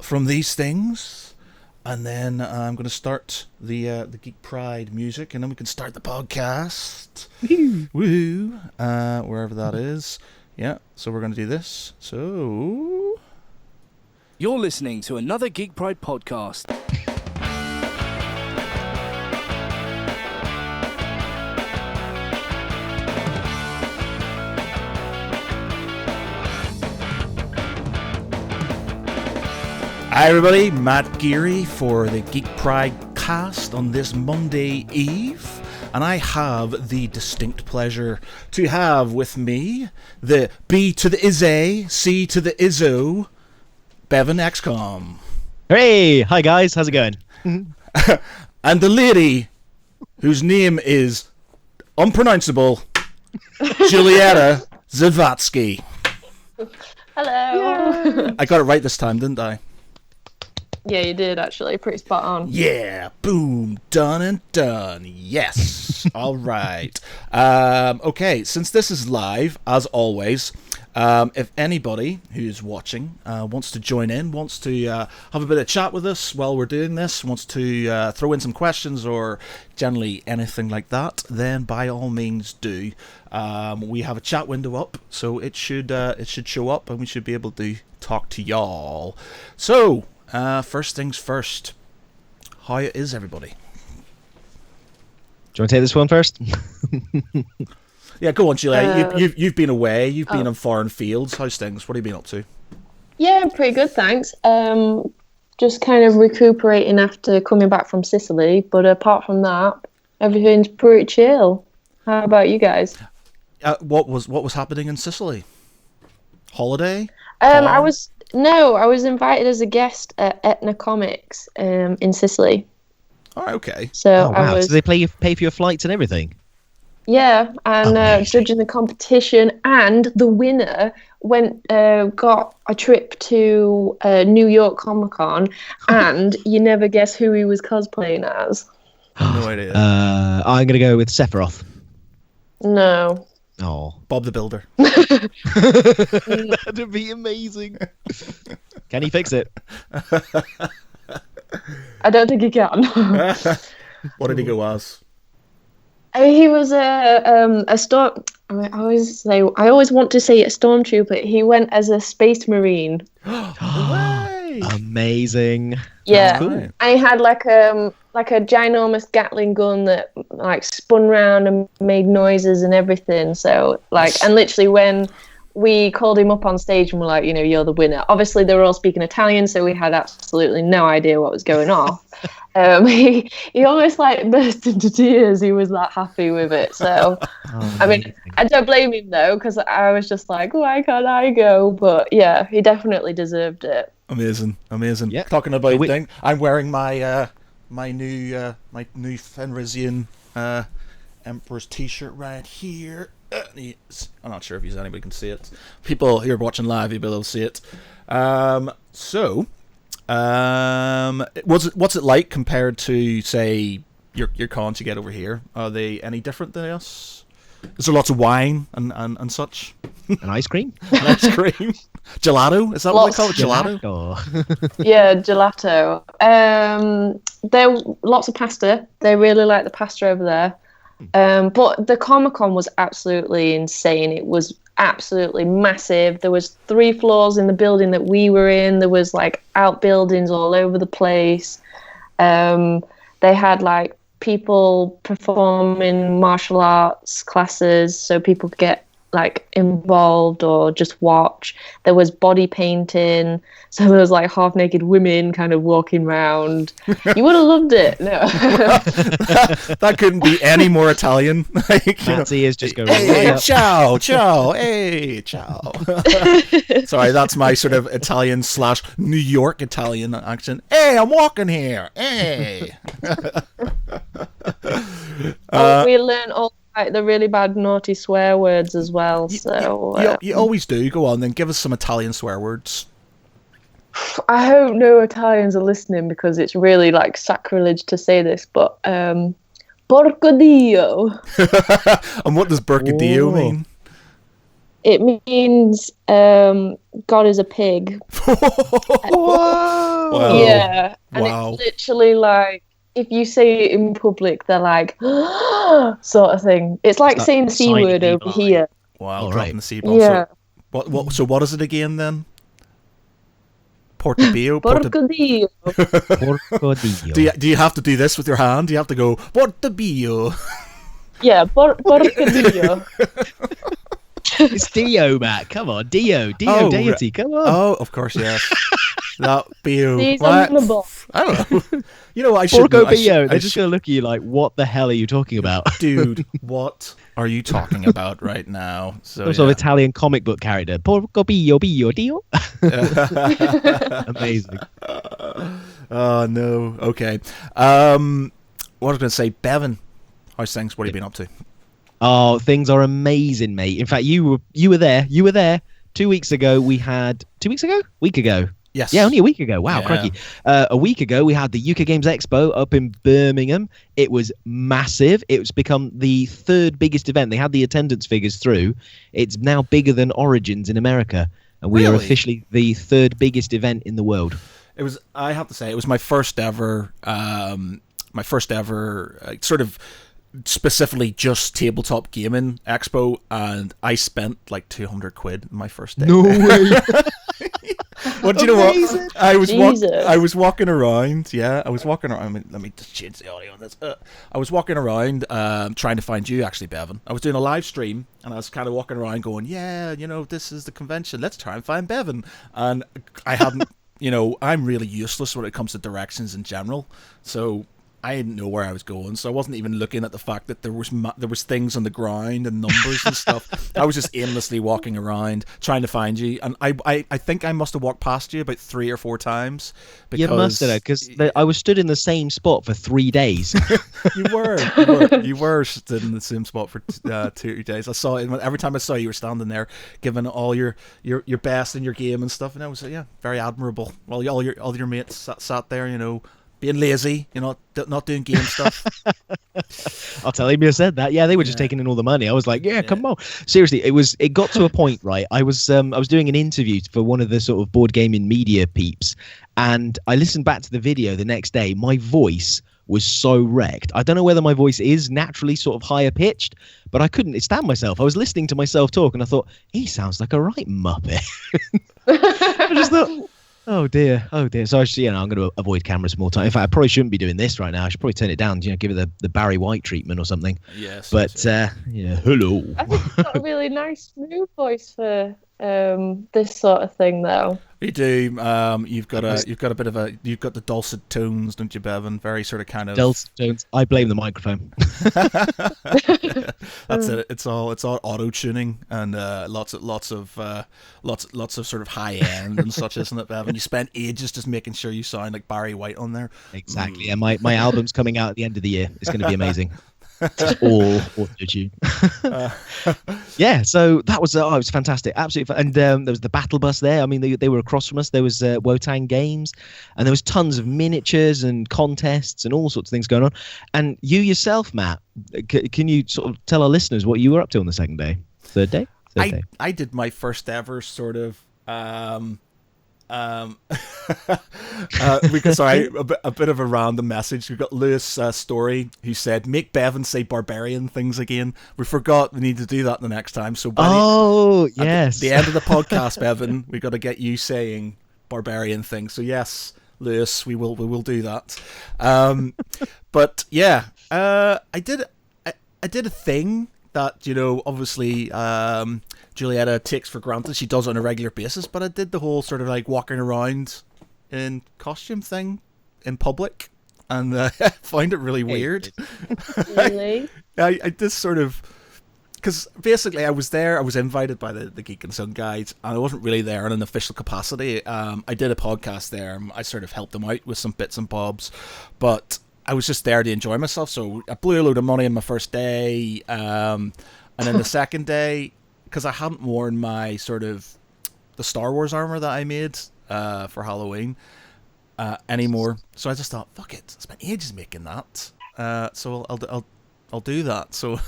from these things, and then I'm going to start the Geek Pride music, and then we can start the podcast. Woohoo! Wherever that is. Yeah, so we're going to do this. So... You're listening to another Geek Pride podcast. Hi everybody, Matt Geary for the Geek Pride cast on this Monday Eve, and I have the distinct pleasure to have with me the B to the Izzy, C to the Izzo, Bevan XCOM. Hey, hi guys, how's it going? And the lady whose name is unpronounceable, Julieta Zavatsky. Hello. I got it right this time, didn't I? Yeah, you did actually. Pretty spot on. Yeah, boom, done and done. Yes. All right. Okay, since this is live, as always, if anybody who's watching wants to join in, wants to have a bit of chat with us while we're doing this, wants to throw in some questions or generally anything like that, then by all means do. We have a chat window up, so it should show up, and we should be able to talk to y'all. So. First things first. How is everybody? Do you want to take this one first? Yeah, go on, Julia. You've been away. You've been in foreign fields. How's things? What have you been up to? Yeah, pretty good, thanks. Just kind of recuperating after coming back from Sicily, but apart from that, everything's pretty chill. How about you guys? What was happening in Sicily? Holiday? I was invited as a guest at Etna Comics in Sicily. Oh, okay. So wow. So they pay for your flights and everything? Yeah, and judging the competition, and the winner got a trip to New York Comic Con, and you never guess who he was cosplaying as. No idea. I'm going to go with Sephiroth. No. Oh, Bob the Builder. That'd be amazing. Can he fix it? I don't think he can. What did he go as? He was a storm. I always want to say a stormtrooper. He went as a space marine. Way! Amazing. Yeah, Cool. and he had like a ginormous Gatling gun that like spun round and made noises and everything. So and literally when we called him up on stage and we're like, you're the winner. Obviously they were all speaking Italian, so we had absolutely no idea what was going on. He almost like burst into tears. He was that happy with it. So I mean, I don't blame him though, because I was just like, why can't I go? But yeah, he definitely deserved it. Amazing. Yeah. Talking about thing, I'm wearing my my new Fenrisian Emperor's T-shirt right here. I'm not sure if anybody can see it. People who are watching live, you'll be able to see it. What's it like compared to, say, your cons you get over here? Are they any different than us? Is there lots of wine and such? An ice cream? And ice cream? Gelato? Is that what they call it? Gelato? Yeah, gelato. There lots of pasta. They really like the pasta over there. But the Comic-Con was absolutely insane. It was absolutely massive. There was 3 floors in the building that we were in. There was like outbuildings all over the place. They had like people performing martial arts classes so people could get like involved or just watch. There was body painting, so there was like half naked women kind of walking around. You would have loved it. No. that couldn't be any more Italian. Fancy is just going hey, right up. ciao, hey, ciao. Sorry, that's my sort of Italian / New York Italian accent. Hey, I'm walking here. Hey. We learned all like the really bad naughty swear words as well. So you always do. Go on, then give us some Italian swear words. I hope no Italians are listening because it's really like sacrilege to say this, but porco dio. And what does Burkadillo mean? It means God is a pig. Whoa! Wow. Yeah, and Wow. it's literally like if you say it in public, they're like sort of thing. It's like that saying the C signing word over Levi. here. Wow, All dropping right. the C-bomb. Yeah. So what is it again then? Portobello? Porcodillo. Porcodillo. Do you have to do this with your hand? Do you have to go Portobello? Yeah, porcodillo. It's Dio, Matt. Come on, Dio Oh, deity. Come on. Oh, of course, yes. That Bio. These What? on the ball. I don't know. You know what? I should. Porco I should- Bio. I They're just should- going to look at you like, what the hell are you talking about? Dude, what are you talking about right now? So Some sort of Italian comic book character. Porco Bio, Dio. Amazing. Oh no. Okay. What was I going to say, Bevan? How's things? What have you been up to? Oh, things are amazing, mate. In fact, you were there. You were there 2 weeks ago. We had 2 weeks ago, week ago. Yes. Yeah, only a week ago. Wow, Yeah. crikey. A week ago, we had the UK Games Expo up in Birmingham. It was massive. It's become the third biggest event. They had the attendance figures through. It's now bigger than Origins in America. And we are Really? officially the third biggest event in the world. It was. I have to say, it was my first ever. Sort of specifically just tabletop gaming expo, and I spent like 200 quid my first day. way. Well, do you know what? Amazing. I was Jesus. I was walking around. Yeah, I was walking around. I mean, let me just change the audio on this. I was walking around, trying to find you, actually, Bevan. I was doing a live stream, and I was kind of walking around, going, "Yeah, you know, this is the convention. Let's try and find Bevan." And I hadn't, you know, I'm really useless when it comes to directions in general. So I didn't know where I was going, so I wasn't even looking at the fact that there was things on the ground and numbers and stuff. I was just aimlessly walking around trying to find you, and I think I must have walked past you about 3 or 4 times. Because You must have, because I was stood in the same spot for 3 days. you were stood in the same spot for 2 days. I saw it every time I saw you were standing there, giving all your best in your game and stuff, and I was very admirable. While all your mates sat there, you know, being lazy, you know, not doing game stuff. I'll tell him you said that. Yeah, they were just taking in all the money. I was like, yeah, come on. Seriously, it got to a point, right? I was doing an interview for one of the sort of board gaming media peeps, and I listened back to the video the next day. My voice was so wrecked. I don't know whether my voice is naturally sort of higher pitched, but I couldn't stand myself. I was listening to myself talk, and I thought, he sounds like a right muppet. I just thought, oh dear. So I should, I'm going to avoid cameras more time. In fact, I probably shouldn't be doing this right now. I should probably turn it down. Give it the Barry White treatment or something. Yes. But hello. I think you've got a really nice, smooth voice for this sort of thing, though. You do. You've got the dulcet tones, don't you, Bevan? Very sort of kind of Dulcet tones. I blame the microphone. That's it. It's all auto tuning and lots of sort of high end and such, isn't it, Bevan? You spent ages just making sure you sound like Barry White on there. Exactly. And my album's coming out at the end of the year. It's going to be amazing. All auto-tune. Yeah, so that was it was fantastic, absolutely. And there was the battle bus there. I mean, they were across from us. There was Wotang Games, and there was tons of miniatures and contests and all sorts of things going on. And you yourself, Matt, can you sort of tell our listeners what you were up to on the second day, third day? I did my first ever sort of because sorry, a bit of a random message. We got Lewis Story who said, "Make Bevan say barbarian things again." We forgot we need to do that the next time. So yes, at the end of the podcast, Bevan, we got to get you saying barbarian things. So yes, Lewis, we will do that. But yeah, I did a thing that, you know, obviously Julietta takes for granted. She does it on a regular basis, but I did the whole sort of like walking around in costume thing in public, and I find it really weird. Really? I just sort of, because basically I was there, I was invited by the Geek and Sun guys, and I wasn't really there in an official capacity. I did a podcast there, and I sort of helped them out with some bits and bobs, but I was just there to enjoy myself. So I blew a load of money on my first day, and then the second day, because I hadn't worn my sort of the Star Wars armor that I made for Halloween anymore, so I just thought, fuck it, I spent ages making that, so I'll do that. So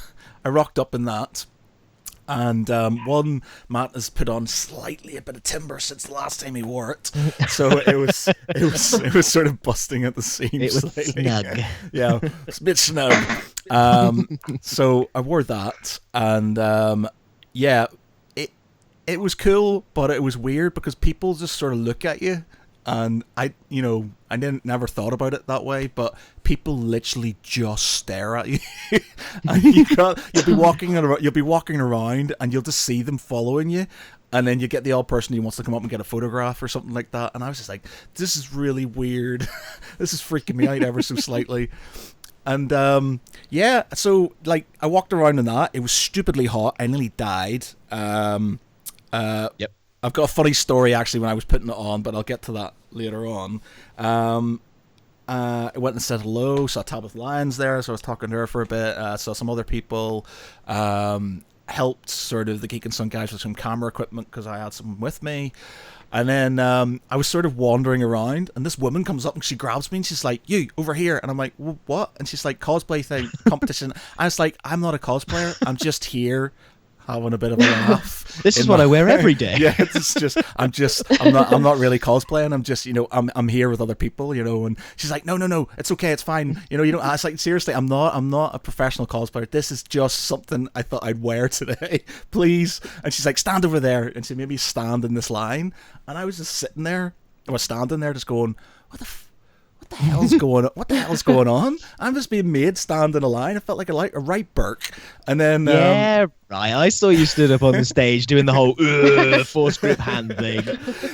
I rocked up in that, And one Matt has put on slightly a bit of timber since the last time he wore it, so it was sort of busting at the seams. It was slightly. snug. Yeah, it's a bit snug. So I wore that, and yeah, it was cool, but it was weird because people just sort of look at you, and I never thought about it that way, but people literally just stare at you, and you'll be walking around, and you'll just see them following you, and then you get the odd person who wants to come up and get a photograph or something like that, and I was just like, this is really weird. This is freaking me out ever so slightly. And yeah, so like I walked around in that. It was stupidly hot. I nearly died. Yep. I've got a funny story actually when I was putting it on, but I'll get to that later on. I went and said hello. Saw Tabitha Lyons there, so I was talking to her for a bit. Saw some other people. Helped sort of the Geek and Son guys with some camera equipment because I had some with me. And then I was sort of wandering around, and this woman comes up and she grabs me and she's like, "You over here?" And I'm like, "What?" And she's like, "Cosplay thing, competition." I was like, "I'm not a cosplayer. I'm just here having a bit of a laugh." This is what I wear every day. Yeah, I'm not really cosplaying. I'm just, I'm here with other people, and she's like, no, it's okay, it's fine. You know, I was like, seriously, I'm not a professional cosplayer. This is just something I thought I'd wear today, please. And she's like, stand over there, and she made me stand in this line, and I was just sitting there, I was standing there, just going, what the hell's going on? What the hell's going on? I'm just being made stand in a line. I felt like a right Burke. And then yeah, right. I saw you stood up on the stage doing the whole force grip hand thing.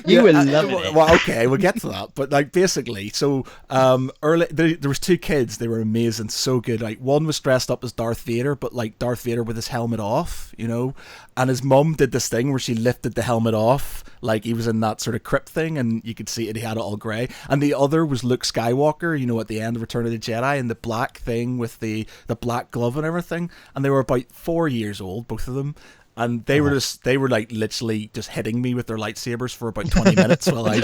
You were loving it. Well, okay, we'll get to that. But like basically, so early there was two kids. They were amazing, so good. Like one was dressed up as Darth Vader, but like Darth Vader with his helmet off, And his mum did this thing where she lifted the helmet off, like he was in that sort of crypt thing, and you could see it. He had it all grey. And the other was Luke Skywalker, at the end of Return of the Jedi, and the black thing with the black glove and everything. And they were about 4 years old, both of them. And they were like literally just hitting me with their lightsabers for about 20 minutes while I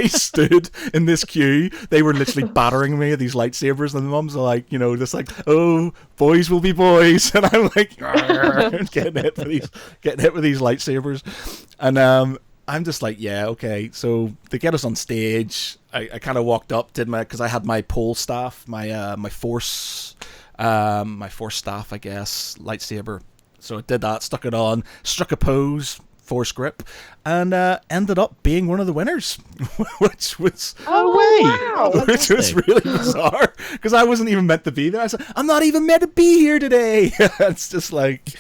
stood in this queue. They were literally battering me with these lightsabers, and the mums are like, just like, "Oh, boys will be boys," and I'm like, getting hit with these lightsabers, and I'm just like, yeah, okay. So they get us on stage. I kind of walked up, because I had my pole staff, my force staff, I guess, lightsaber. So I did that, stuck it on, struck a pose, force grip, and ended up being one of the winners, which was which was really bizarre because I wasn't even meant to be there. I said, "I'm not even meant to be here today." It's just like,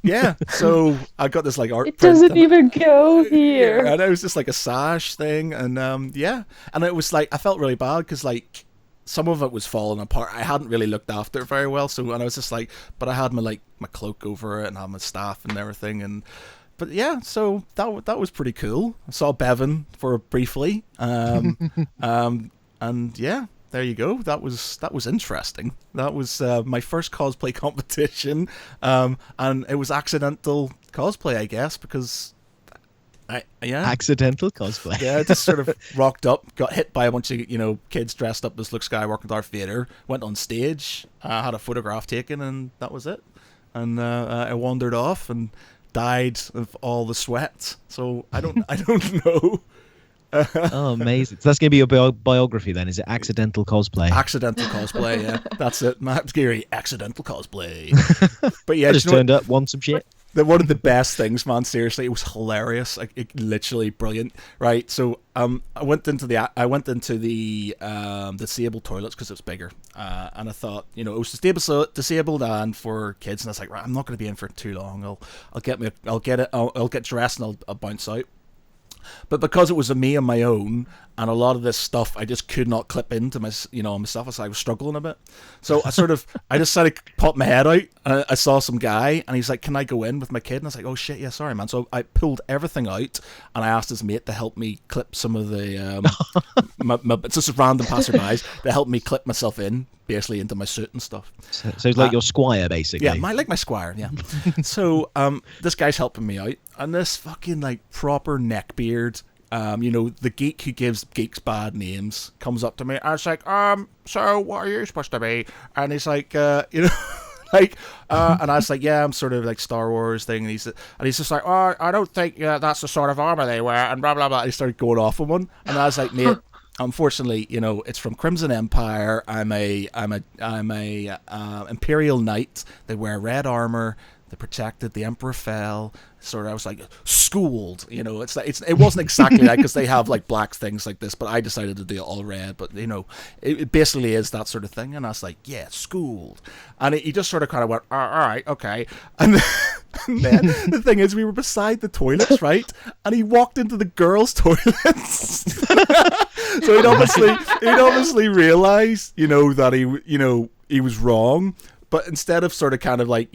yeah. So I got this like art. It doesn't even go here. Yeah, and it was just like a sash thing, and yeah, and it was like I felt really bad because like some of it was falling apart. I hadn't really looked after it very well, and I was just like, but I had my cloak over it and I had my staff and everything, but yeah, so that was pretty cool. I saw Bevan for briefly, and yeah, there you go. That was interesting. That was my first cosplay competition, and it was accidental cosplay, I guess, because. Accidental cosplay. Yeah, I just sort of rocked up, got hit by a bunch of kids dressed up as Luke Skywalker and Darth Vader, went on stage, had a photograph taken, and that was it. And I wandered off and died of all the sweat. So I don't know. Oh, amazing! So that's gonna be your biography then? Is it accidental cosplay? Accidental cosplay, yeah, that's it. Matt Geary, accidental cosplay. But yeah, I just turned up, won some shit. One of the best things, man. Seriously, it was hilarious. Literally brilliant. Right. So I went into the disabled toilets because it's bigger, and I thought it was disabled and for kids, and I was like, right, I'm not going to be in for too long. I'll get dressed and I'll bounce out. But because it was me on my own, and a lot of this stuff I just could not clip into myself, so I was struggling a bit. So I just sort of popped my head out, and I saw some guy, and he's like, "Can I go in with my kid?" And I was like, "Oh shit, yeah, sorry, man." So I pulled everything out, and I asked his mate to help me clip some of the it's just random passerbys to help me clip myself in, basically into my suit and stuff. So it's like your squire, basically. Yeah, my squire, yeah. So this guy's helping me out, and this fucking proper neckbeard, the geek who gives geeks bad names comes up to me. I was like, so what are you supposed to be? And he's like, like, and I was like, yeah, I'm sort of like Star Wars thing, and he's just like, oh, I don't think that's the sort of armor they wear, and blah blah blah. And he started going off on one, and I was like, mate, unfortunately, it's from Crimson Empire. I'm a Imperial Knight. They wear red armor. They protected. The Emperor fell. Sort of, I was like schooled. It's like it wasn't exactly that because they have like black things like this, but I decided to do it all red. But it basically is that sort of thing. And I was like, yeah, schooled. And he just sort of kind of went, all right, okay. And then the thing is, we were beside the toilets, right? And he walked into the girls' toilets. So he'd obviously realized, that he was wrong. But instead of sort of kind of like,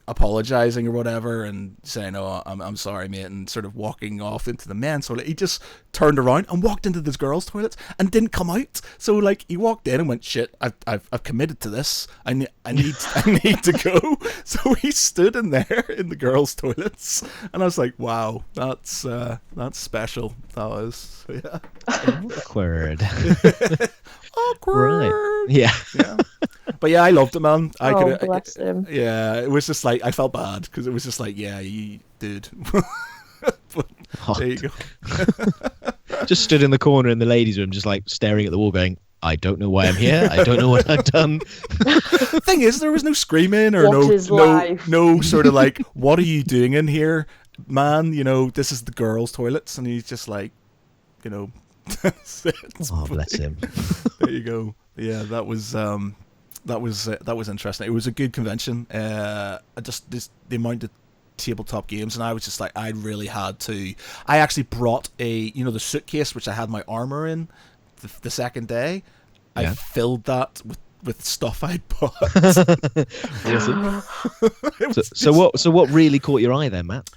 apologizing or whatever and saying, oh, I'm sorry, mate, and sort of walking off into the men's toilet, he just turned around and walked into this girls' toilets and didn't come out. So like he walked in and went, shit, I've committed to this. I need to go. So he stood in there in the girls' toilets, and I was like, wow, that's special. That was, so yeah. Awkward. Awkward. Right. Yeah. But yeah, I loved it, man. Bless him. Yeah, it was just like I felt bad because it was just like, yeah, you dude. But there you go. Just stood in the corner in the ladies' room, just like staring at the wall, going, "I don't know why I'm here. I don't know what I've done." Thing is, there was no screaming or no sort of like, "What are you doing in here, man?" This is the girls' toilets, and he's just like, that's it. Oh, bless him. There you go. Yeah, that was interesting. It was a good convention. Just the amount of tabletop games, and I was just like, I really had to. I actually brought the suitcase which I had my armor in the second day. Yeah. I filled that with stuff I'd bought. Awesome. So what really caught your eye then, Matt?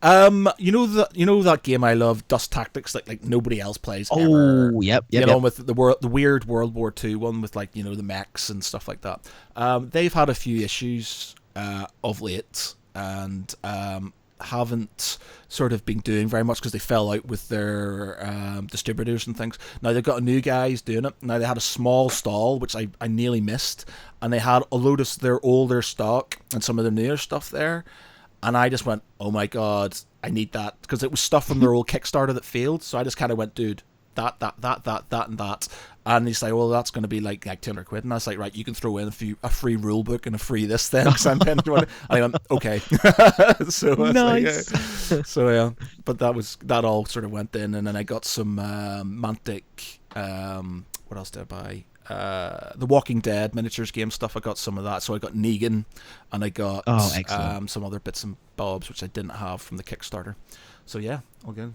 That game I love, Dust Tactics, like nobody else plays. Ever. Yep. With the weird World War II one with like the mechs and stuff like that. They've had a few issues of late, and haven't sort of been doing very much because they fell out with their distributors and things. Now they've got a new guys doing it. Now they had a small stall which I nearly missed, and they had a load of their older stock and some of their newer stuff there. And I just went, oh my god, I need that. Because it was stuff from their old Kickstarter that failed. So I just kind of went, dude, that, and that. And he's like, well, that's going to be like £200. And I was like, right, you can throw in a free rule book and a free this then. And I went, okay. So nice. Yeah. But that all sort of went in. And then I got some Mantic, what else did I buy? The Walking Dead miniatures game stuff. I got some of that. So I got Negan, and I got some other bits and bobs which I didn't have from the Kickstarter. So yeah, all good.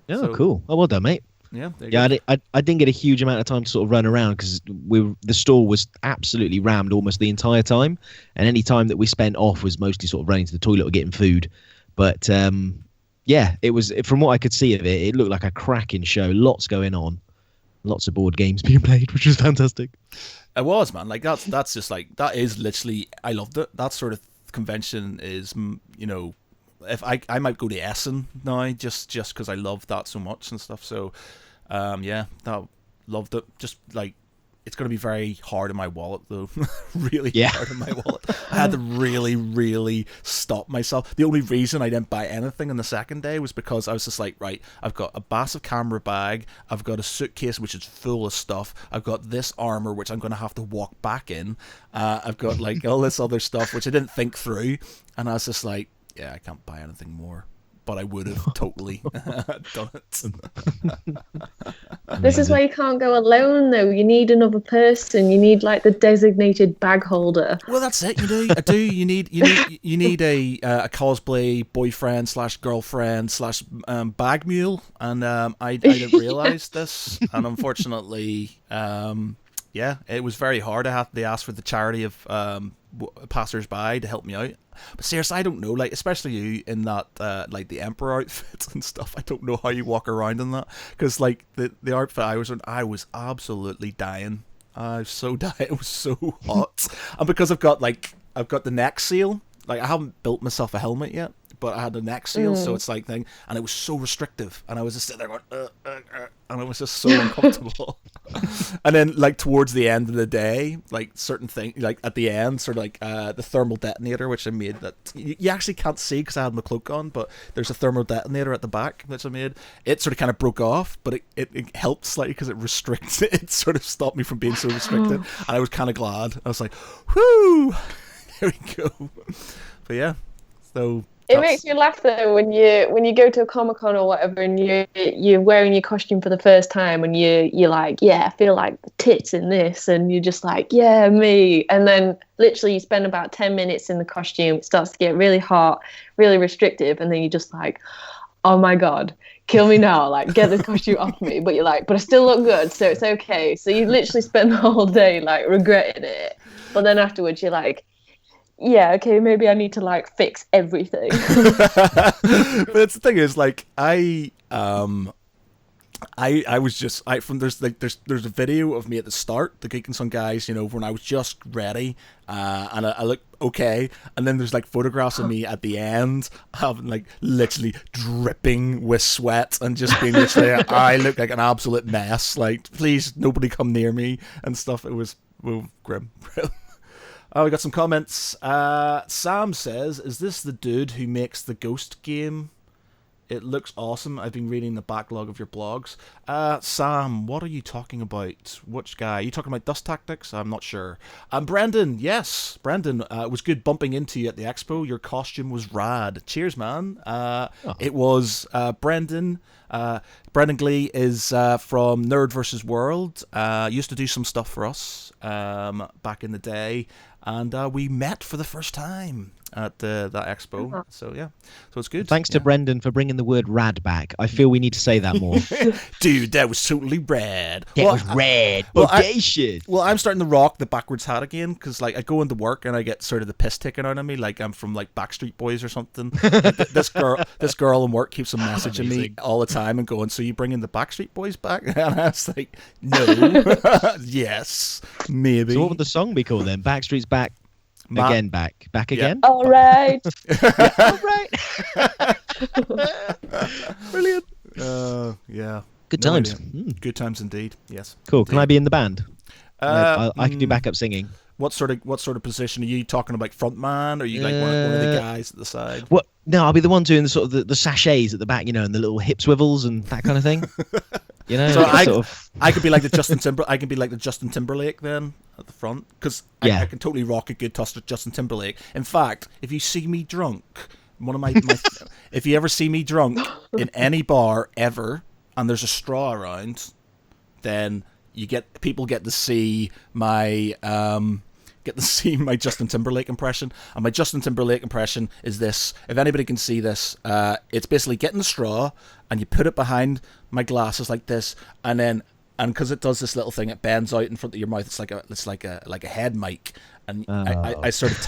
Oh, cool. Oh, well done, mate. Yeah. I didn't get a huge amount of time to sort of run around because the store was absolutely rammed almost the entire time, and any time that we spent off was mostly sort of running to the toilet or getting food. But yeah, it was, from what I could see of it, it looked like a cracking show. Lots going on. Lots of board games being played, which was fantastic. It was, man. Like that's just like, that is literally, I loved it. That sort of convention is, if I might go to Essen now just because I love that so much and stuff. So yeah, that loved it. Just like, it's going to be very hard in my wallet though. Really hard in my wallet. I had to really, really stop myself. The only reason I didn't buy anything on the second day was because I was just like, right, I've got a massive camera bag, I've got a suitcase which is full of stuff, I've got this armor which I'm going to have to walk back in, I've got like all this other stuff which I didn't think through, and I was just like, yeah, I can't buy anything more. But I would have totally done it. This is why you can't go alone, though. You need another person. You need like the designated bag holder. Well, that's it. You need a cosplay boyfriend / girlfriend / bag mule, and I didn't realize this, and unfortunately, yeah, it was very hard. They asked for the charity of passers-by to help me out. But seriously, I don't know, like, especially you in that, like, the Emperor outfit and stuff, I don't know how you walk around in that, because, like, the outfit I was in, I was absolutely dying. I was so dying, it was so hot. And because I've got the neck seal, like, I haven't built myself a helmet yet, but I had a neck seal, so it's like thing, and it was so restrictive, and I was just sitting there going, and it was just so uncomfortable. And then, like, towards the end of the day, like, certain things, like, at the end, sort of like the thermal detonator, which I made, that you actually can't see because I had my cloak on, but there's a thermal detonator at the back, which I made. It sort of kind of broke off, but it helped slightly because it restricts it sort of stopped me from being so restricted, and I was kind of glad. I was like, whoo, there we go. But yeah, so it makes me laugh though when you go to a Comic-Con or whatever and you're wearing your costume for the first time and you're like, yeah, I feel like the tits in this, and you're just like, yeah, me. And then literally you spend about 10 minutes in the costume, it starts to get really hot, really restrictive, and then you're just like, oh my god, kill me now, like, get the costume off me. But you're like, but I still look good, so it's okay. So you literally spend the whole day like regretting it, but then afterwards you're like, yeah, okay, maybe I need to like fix everything. But it's the thing is, like, I was just there's a video of me at the start, the Geek and Son guys, you know, when I was just ready, and I look okay, and then there's like photographs of me at the end, having like literally dripping with sweat and just being literally, I look like an absolute mess. Like, please, nobody come near me and stuff. It was grim. Oh, we got some comments. Sam says, "Is this the dude who makes the Ghost game? It looks awesome. I've been reading the backlog of your blogs." Sam, what are you talking about? Which guy? Are you talking about Dust Tactics? I'm not sure. Brendan, yes. Brendan, it was good bumping into you at the expo. Your costume was rad. Cheers, man. It was Brendan. Brendan Glee is from Nerd vs. World. Used to do some stuff for us back in the day. And we met for the first time at that expo. So, yeah. So it's good. Thanks to Brendan for bringing the word rad back. I feel we need to say that more. Dude, that was totally rad. That was rad. Well, I'm starting to rock the backwards hat again, because like I go into work and I get sort of the piss taken out of me, like I'm from like Backstreet Boys or something. Like, this girl in work keeps on messaging me all the time and going, "So you bringing the Backstreet Boys back?" And I was like, "No." Yes, maybe. So what would the song be called then? Backstreet's back. Again, back again. All right. All right. Brilliant. Yeah. Good times. Good times indeed. Yes. Cool. Indeed. Can I be in the band? I can do backup singing. What sort of position are you talking about? Frontman? Or are you like one of the guys at the side? What? No, I'll be the one doing the sort of the sachets at the back, you know, and the little hip swivels and that kind of thing. You know, so I could be like the Justin Timberlake then at the front, because I can totally rock a good Justin Timberlake. In fact, if you see me drunk, if you ever see me drunk in any bar ever, and there's a straw around, then people get to see my Justin Timberlake impression. And my Justin Timberlake impression is this. If anybody can see this, it's basically getting the straw and you put it behind my glasses like this, and because it does this little thing, it bends out in front of your mouth. It's like a head mic, and I sort of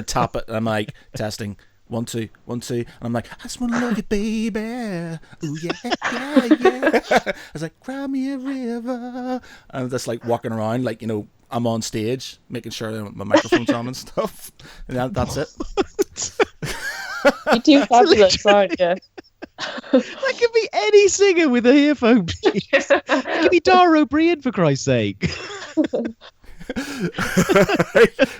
tap it, and I'm like, testing. 1 2 1 2, and I'm like, I just wanna love you, baby. Ooh yeah. I was like, cry me a river, and I'm just like walking around like, you know, I'm on stage making sure my microphone's on and stuff, and that's it. You're too fabulous, aren't you? That could be any singer with a earphone. It could be Dara O'Brien, for Christ's sake.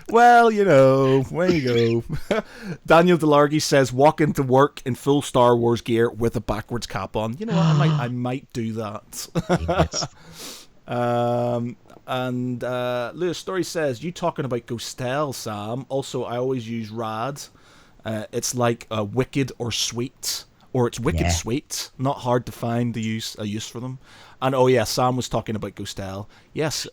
Well, you know, there you go. Daniel Delargy says, walk into work in full Star Wars gear with a backwards cap on. You know what? I might do that. And Lewis Story says, you talking about Ghostel, Sam. Also, I always use rad. It's like wicked or sweet. Or it's wicked sweet. Not hard to find a use for them. And oh yeah, Sam was talking about Ghostel. Yes.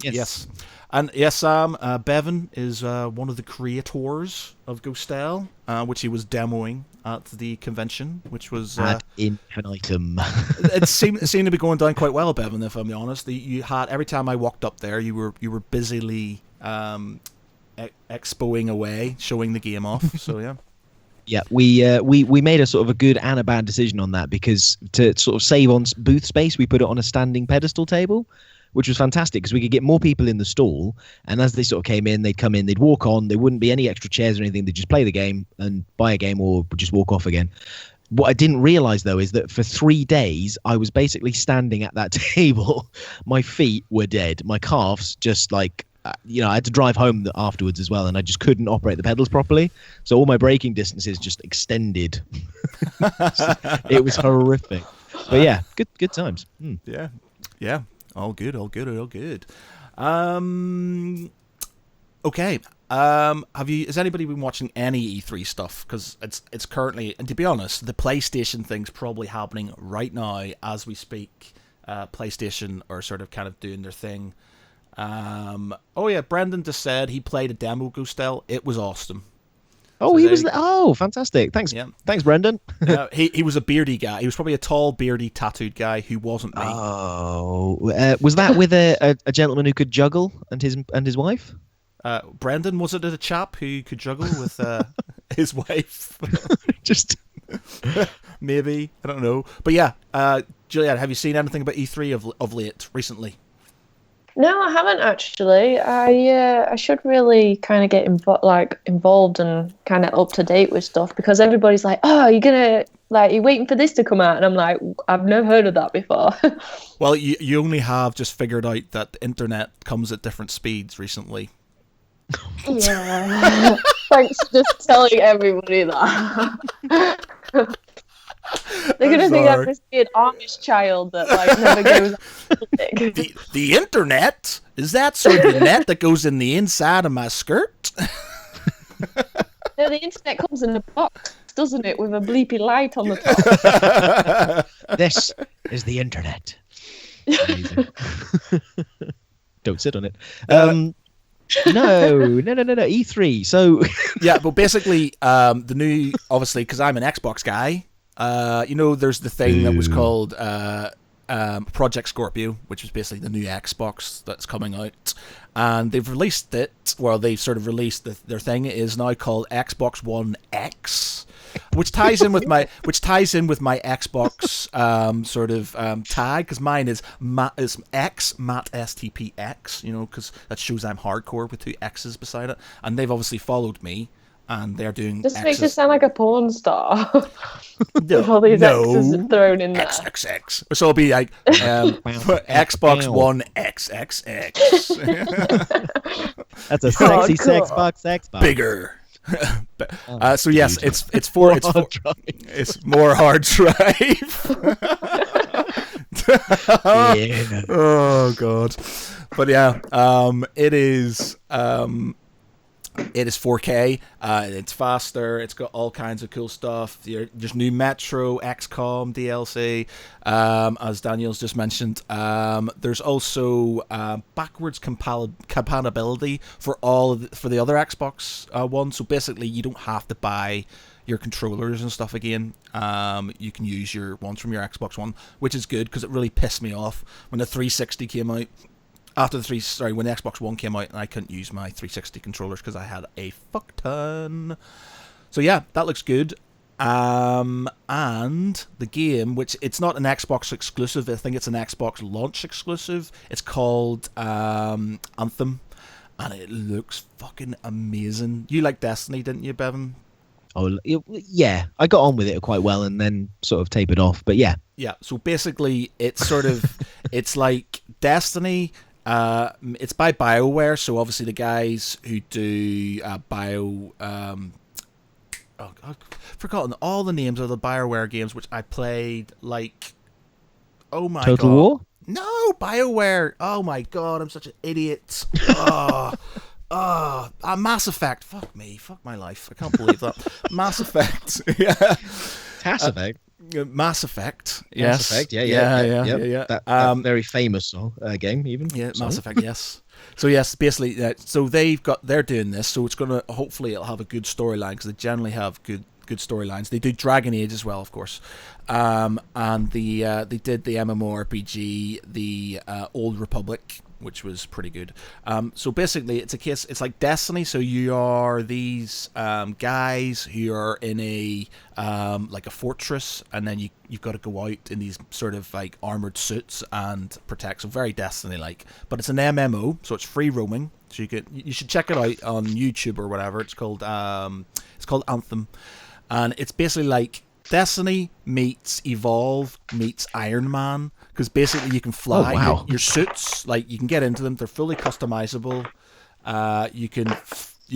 Yes. And yes, Sam, Bevan is one of the creators of Ghostel, which he was demoing at the convention, which was ad infinitum. It seemed to be going down quite well, Bevan, if I'm honest. You had, every time I walked up there, you were busily expoing away, showing the game off. So yeah. Yeah, we made a sort of a good and a bad decision on that, because to sort of save on booth space, we put it on a standing pedestal table, which was fantastic because we could get more people in the stall. And as they sort of came in, they'd come in, they'd walk on. There wouldn't be any extra chairs or anything. They'd just play the game and buy a game or just walk off again. What I didn't realize, though, is that for 3 days, I was basically standing at that table. My feet were dead. My calves just like, I had to drive home afterwards as well, and I just couldn't operate the pedals properly. So all my braking distances just extended. It was horrific. But yeah, good times. Yeah. All good. Okay. Has anybody been watching any E3 stuff? Because it's currently, and to be honest, the PlayStation thing's probably happening right now as we speak. PlayStation are sort of kind of doing their thing. Brendan just said he played a demo Ghostel. It was awesome. Oh, he was. Oh, fantastic! Thanks, thanks, Brendan. He was a beardy guy. He was probably a tall, beardy, tattooed guy who wasn't me. Oh, was that with a gentleman who could juggle and his wife? Brendan, was it a chap who could juggle with his wife? Just maybe, I don't know. But yeah, Juliette, have you seen anything about E3 of late recently? No, I haven't actually. I should really kind of get involved and kind of up to date with stuff, because everybody's like, "Oh, you're waiting for this to come out," and I'm like, "I've never heard of that before." Well, you only have just figured out that the internet comes at different speeds recently. Yeah. Thanks for just telling everybody that. They're going to think I'm this weird Amish child that never goes out. The internet? Is that sort of the net that goes in the inside of my skirt? No, the internet comes in a box, doesn't it, with a bleepy light on the top. This is the internet. Don't sit on it. No. E3. So yeah, but basically, the new, obviously, because I'm an Xbox guy. There's the thing that was called Project Scorpio, which is basically the new Xbox that's coming out, and they've released it. Well, they've sort of released their thing. It is now called Xbox One X, which ties in with my Xbox tag, because mine is X Matt STPX, because that shows I'm hardcore with 2 X's beside it, and they've obviously followed me. And they're doing. This makes you sound like a porn star. With all these X's thrown in there. XXX. So it'll be like Xbox One XXX. That's a sexy Xbox. Bigger. So yes, it's more hard drive. Yeah. Oh god. But yeah, it is. It is 4K. It's faster. It's got all kinds of cool stuff. There's new Metro, XCOM DLC, as Daniel's just mentioned. There's also backwards compatibility for for the other Xbox One. So basically, you don't have to buy your controllers and stuff again. You can use your ones from your Xbox One, which is good, because it really pissed me off when the 360 came out. When the Xbox One came out, and I couldn't use my 360 controllers because I had a fuck ton. So yeah, that looks good. And the game, which it's not an Xbox exclusive, I think it's an Xbox launch exclusive. It's called Anthem, and it looks fucking amazing. You like Destiny, didn't you, Bevan? Oh yeah, I got on with it quite well, and then sort of tapered off. But yeah. Yeah. So basically, it's sort of it's like Destiny. It's by BioWare, so obviously the guys who do I've forgotten all the names of the BioWare games which I played. Oh my god, Total War? No, BioWare. Oh my god, I'm such an idiot. Mass Effect. Fuck me. Fuck my life. I can't believe that. Mass Effect. Yeah. Mass Effect. Mass Effect. Yes. Mass Effect. Yeah. That very famous game, even. Yeah, Mass Effect. Yes. So yes, basically, so they're doing this. So it's gonna hopefully it'll have a good storyline, because they generally have good storylines. They do Dragon Age as well, of course. And they did the MMORPG, the Old Republic, which was pretty good. So basically, it's like Destiny. So you are these guys who are in a like a fortress, and then you've got to go out in these sort of like armored suits and protect. So very Destiny-like, but it's an MMO, so it's free roaming. So you should check it out on YouTube or whatever. It's called Anthem, and it's basically like Destiny meets Evolve meets Iron Man, because basically you can fly your suits, like you can get into them. They're fully customizable. You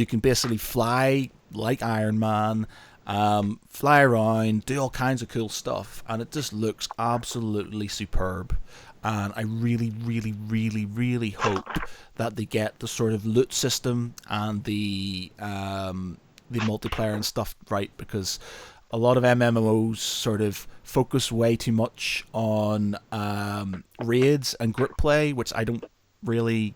can basically fly like Iron Man, fly around, do all kinds of cool stuff, and it just looks absolutely superb. And I really, really, really, really hope that they get the sort of loot system and the multiplayer and stuff right, because a lot of MMOs sort of focus way too much on raids and group play, which I don't really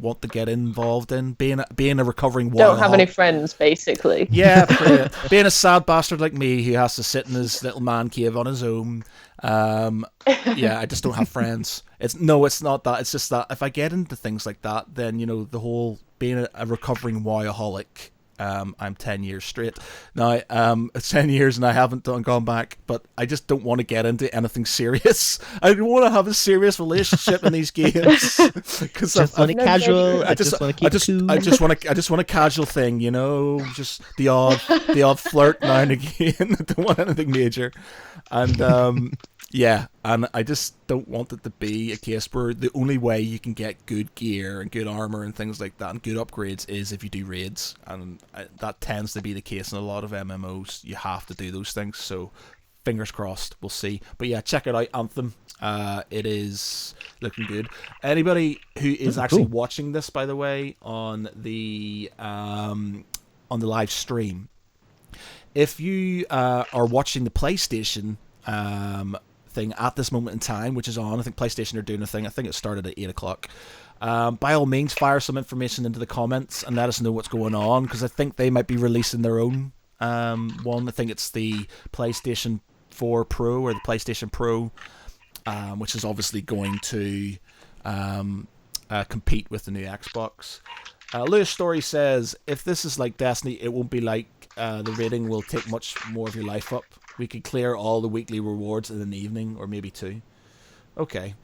want to get involved in. Being a recovering warrior. Don't have any friends, basically. Yeah, being a sad bastard like me who has to sit in his little man cave on his own. I just don't have friends. It's not that. It's just that if I get into things like that, then the whole being a recovering warriorholic. I'm 10 years straight now. It's 10 years and I haven't gone back, but I just don't want to get into anything serious. I don't want to have a serious relationship in these games because I just want a casual thing, just the odd flirt now and again. I don't want anything major, and and I just don't want it to be a case where the only way you can get good gear and good armor and things like that and good upgrades is if you do raids, and that tends to be the case in a lot of MMOs. You have to do those things, so fingers crossed, we'll see. But yeah, check it out, Anthem. It is looking good. Anybody who is actually watching this, by the way, on the live stream, if you are watching the PlayStation thing at this moment in time, which is on, I think PlayStation are doing a thing. I think it started at 8 o'clock. By all means, fire some information into the comments and let us know what's going on, because I think they might be releasing their own one. I think it's the PlayStation 4 Pro or the PlayStation Pro, which is obviously going to compete with the new Xbox. Lewis Story says, if this is like Destiny, it won't be like the rating will take much more of your life up. We could clear all the weekly rewards in an evening, or maybe 2. Okay.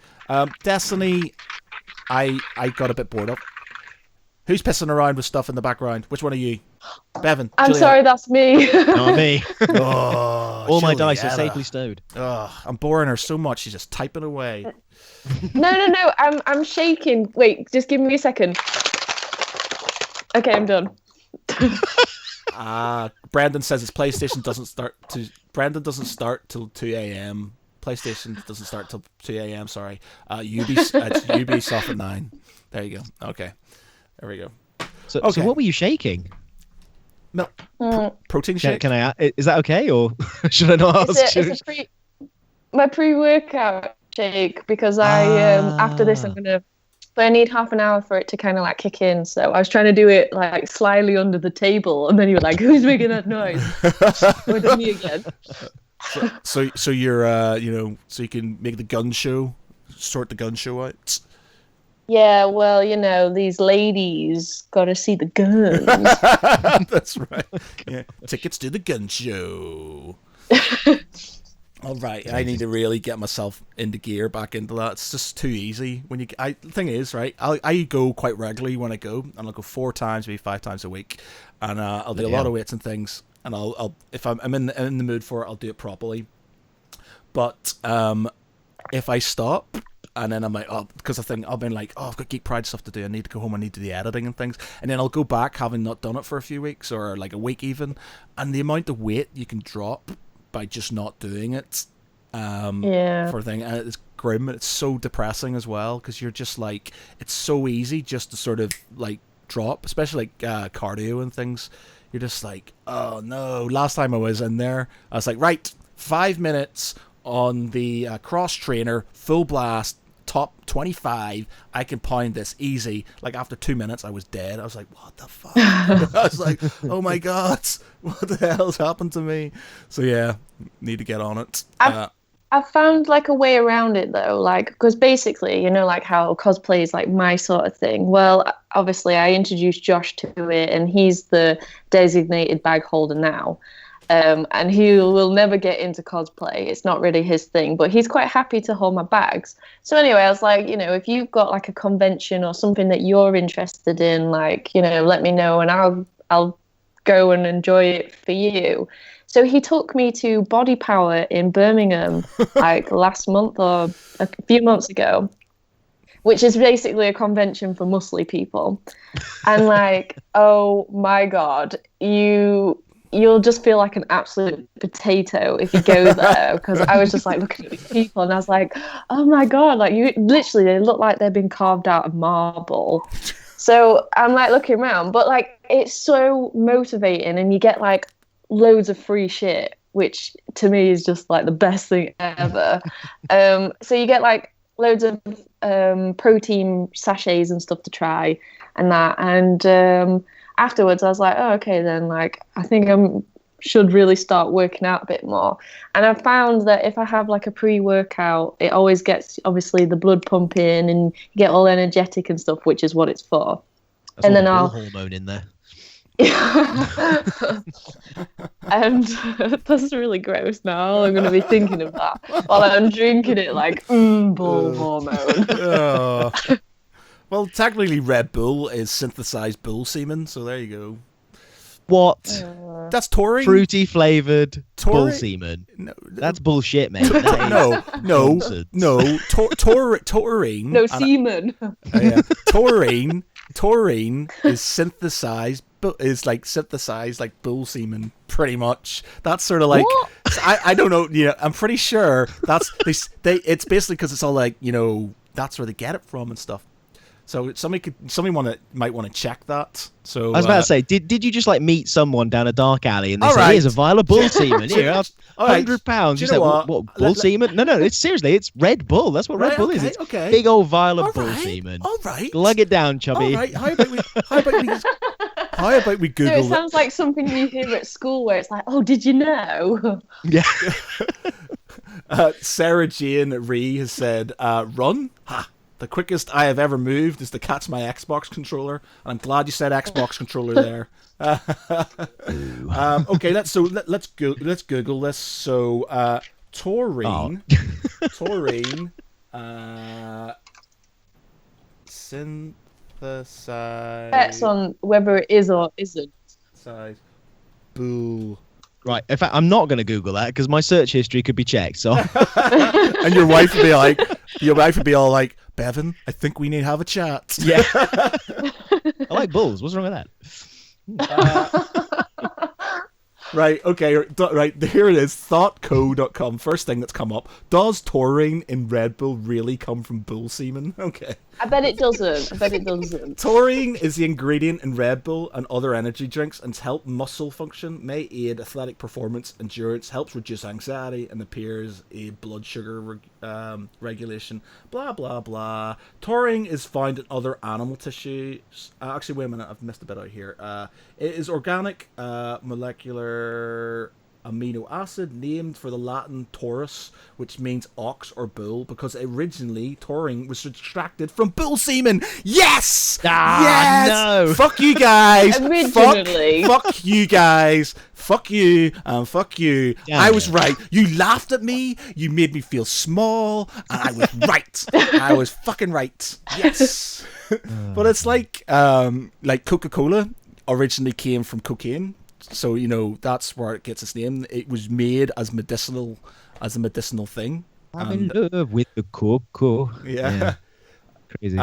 Destiny, I got a bit bored of. Who's pissing around with stuff in the background? Which one are you? Bevan? I'm Juliet? sorry, that's me. Not me. Oh, all my dice are safely stowed. Oh, I'm boring her so much. She's just typing away. No. I'm shaking. Wait, just give me a second. Okay, I'm done. Brandon says his PlayStation doesn't start till 2 a.m. PlayStation doesn't start till 2 a.m. Sorry. Ubisoft at 9. There you go. Okay. There we go. So what were you shaking? No. Protein shake. Can I? Is that okay, or should I not ask? My pre-workout shake, because after this but I need half an hour for it to kind of like kick in. So I was trying to do it like slyly under the table, and then you were like, "Who's making that noise?" With me again. So you're so you can make the gun show, sort the gun show out. Yeah, well, these ladies got to see the guns. That's right. Yeah, tickets to the gun show. All right, I need to really get myself into gear, back into that. It's just too easy when the thing is, right? I go quite regularly when I go, and I'll go 4 times, maybe 5 times a week, and I'll do a lot of weights and things. And I'll if I'm in the mood for it, I'll do it properly. But if I stop and then I'm like, because I think I've been like, I've got Geek Pride stuff to do. I need to go home. I need to do the editing and things, and then I'll go back having not done it for a few weeks or like a week even, and the amount of weight you can drop by just not doing it for a thing, and it's grim, and it's so depressing as well, because you're just like, it's so easy just to sort of like drop, especially like cardio and things. You're just like, oh no. Last time I was in there, I was like, right, 5 minutes on the cross trainer, full blast, top 25, I can pound this easy. Like after 2 minutes I was dead. I was like, what the fuck? I was like, oh my god, what the hell's happened to me? So yeah, need to get on it. I've I've found like a way around it though, like because basically, you know, like how cosplay is like my sort of thing. Well, obviously, I introduced Josh to it, and he's the designated bag holder now. And he will never get into cosplay. It's not really his thing, but he's quite happy to hold my bags. So anyway, I was like, you know, if you've got like a convention or something that you're interested in, like, you know, let me know and I'll go and enjoy it for you. So he took me to Body Power in Birmingham like last month or a few months ago, which is basically a convention for muscly people. And like, oh my God, you'll just feel like an absolute potato if you go there, because I was just like looking at these people and I was like, oh my God, like you literally, they look like they've been carved out of marble. So I'm like looking around, but like it's so motivating and you get like loads of free shit, which to me is just like the best thing ever. So you get like loads of protein sachets and stuff to try and that, and afterwards I was like, oh, okay then, like I think I should really start working out a bit more. And I found that if I have like a pre-workout, it always gets obviously the blood pumping and you get all energetic and stuff, which is what it's for. That's and all then the I'll hormone in there. and that's really gross now. I'm going to be thinking of that while I'm drinking it, like bull hormone. Well, technically Red Bull is synthesized bull semen, so there you go. What? That's taurine. Fruity flavored bull Taurine? semen. No, That's bullshit, mate. That is nonsense. Taurine. No semen. Yeah, taurine is synthesized, but is like synthesized like bull semen, pretty much. That's sort of like What? I don't know. Yeah, I'm pretty sure that's they. It's basically because it's all like, you know, that's where they get it from and stuff. So somebody might want to check that. So I was about to say, did you just like meet someone down a dark alley and they All say, right. here's a vial of bull semen, here, All right. £100. Do You you say, know what what? bull semen? No, it's seriously, it's Red Bull. That's what Red Bull is. It's okay. big old vial of All bull right, semen. all right. Lug it down, chubby. All right. How about we No, Google it sounds like something you hear at school where it's like, oh, did you know? Yeah. Sarah Jane Ree has said, run? Ha! The quickest I have ever moved is to catch my Xbox controller. And I'm glad you said Xbox controller there. Okay, let's Google this. So, taurine, synthesize. Bets on whether it is or isn't. Size bull. Right. In fact, I'm not going to Google that because my search history could be checked. So, And your wife would be all like, Bevan, I think we need to have a chat. yeah. I like bulls. What's wrong with that? Right, okay, right, here it is, thoughtco.com, first thing that's come up. Does taurine in Red Bull really come from bull semen? Okay. I bet it doesn't. Taurine is the ingredient in Red Bull and other energy drinks and help muscle function, may aid athletic performance, endurance, helps reduce anxiety, and appears aid blood sugar regulation, blah, blah, blah. Taurine is found in other animal tissues. Actually, wait a minute, I've missed a bit out here. It is organic, molecular amino acid named for the Latin taurus, which means ox or bull, because originally taurine was extracted from bull semen. Yes! Yes! No! Fuck you guys! Originally. Fuck you guys! Fuck you! Fuck you! Damn I was it. right. You laughed at me. You made me feel small, and I was right. I was fucking right. Yes. But it's like Coca-Cola originally came from cocaine. So, you know, that's where it gets its name. It was made as a medicinal thing. I'm in love with the cocoa. Yeah. Crazy.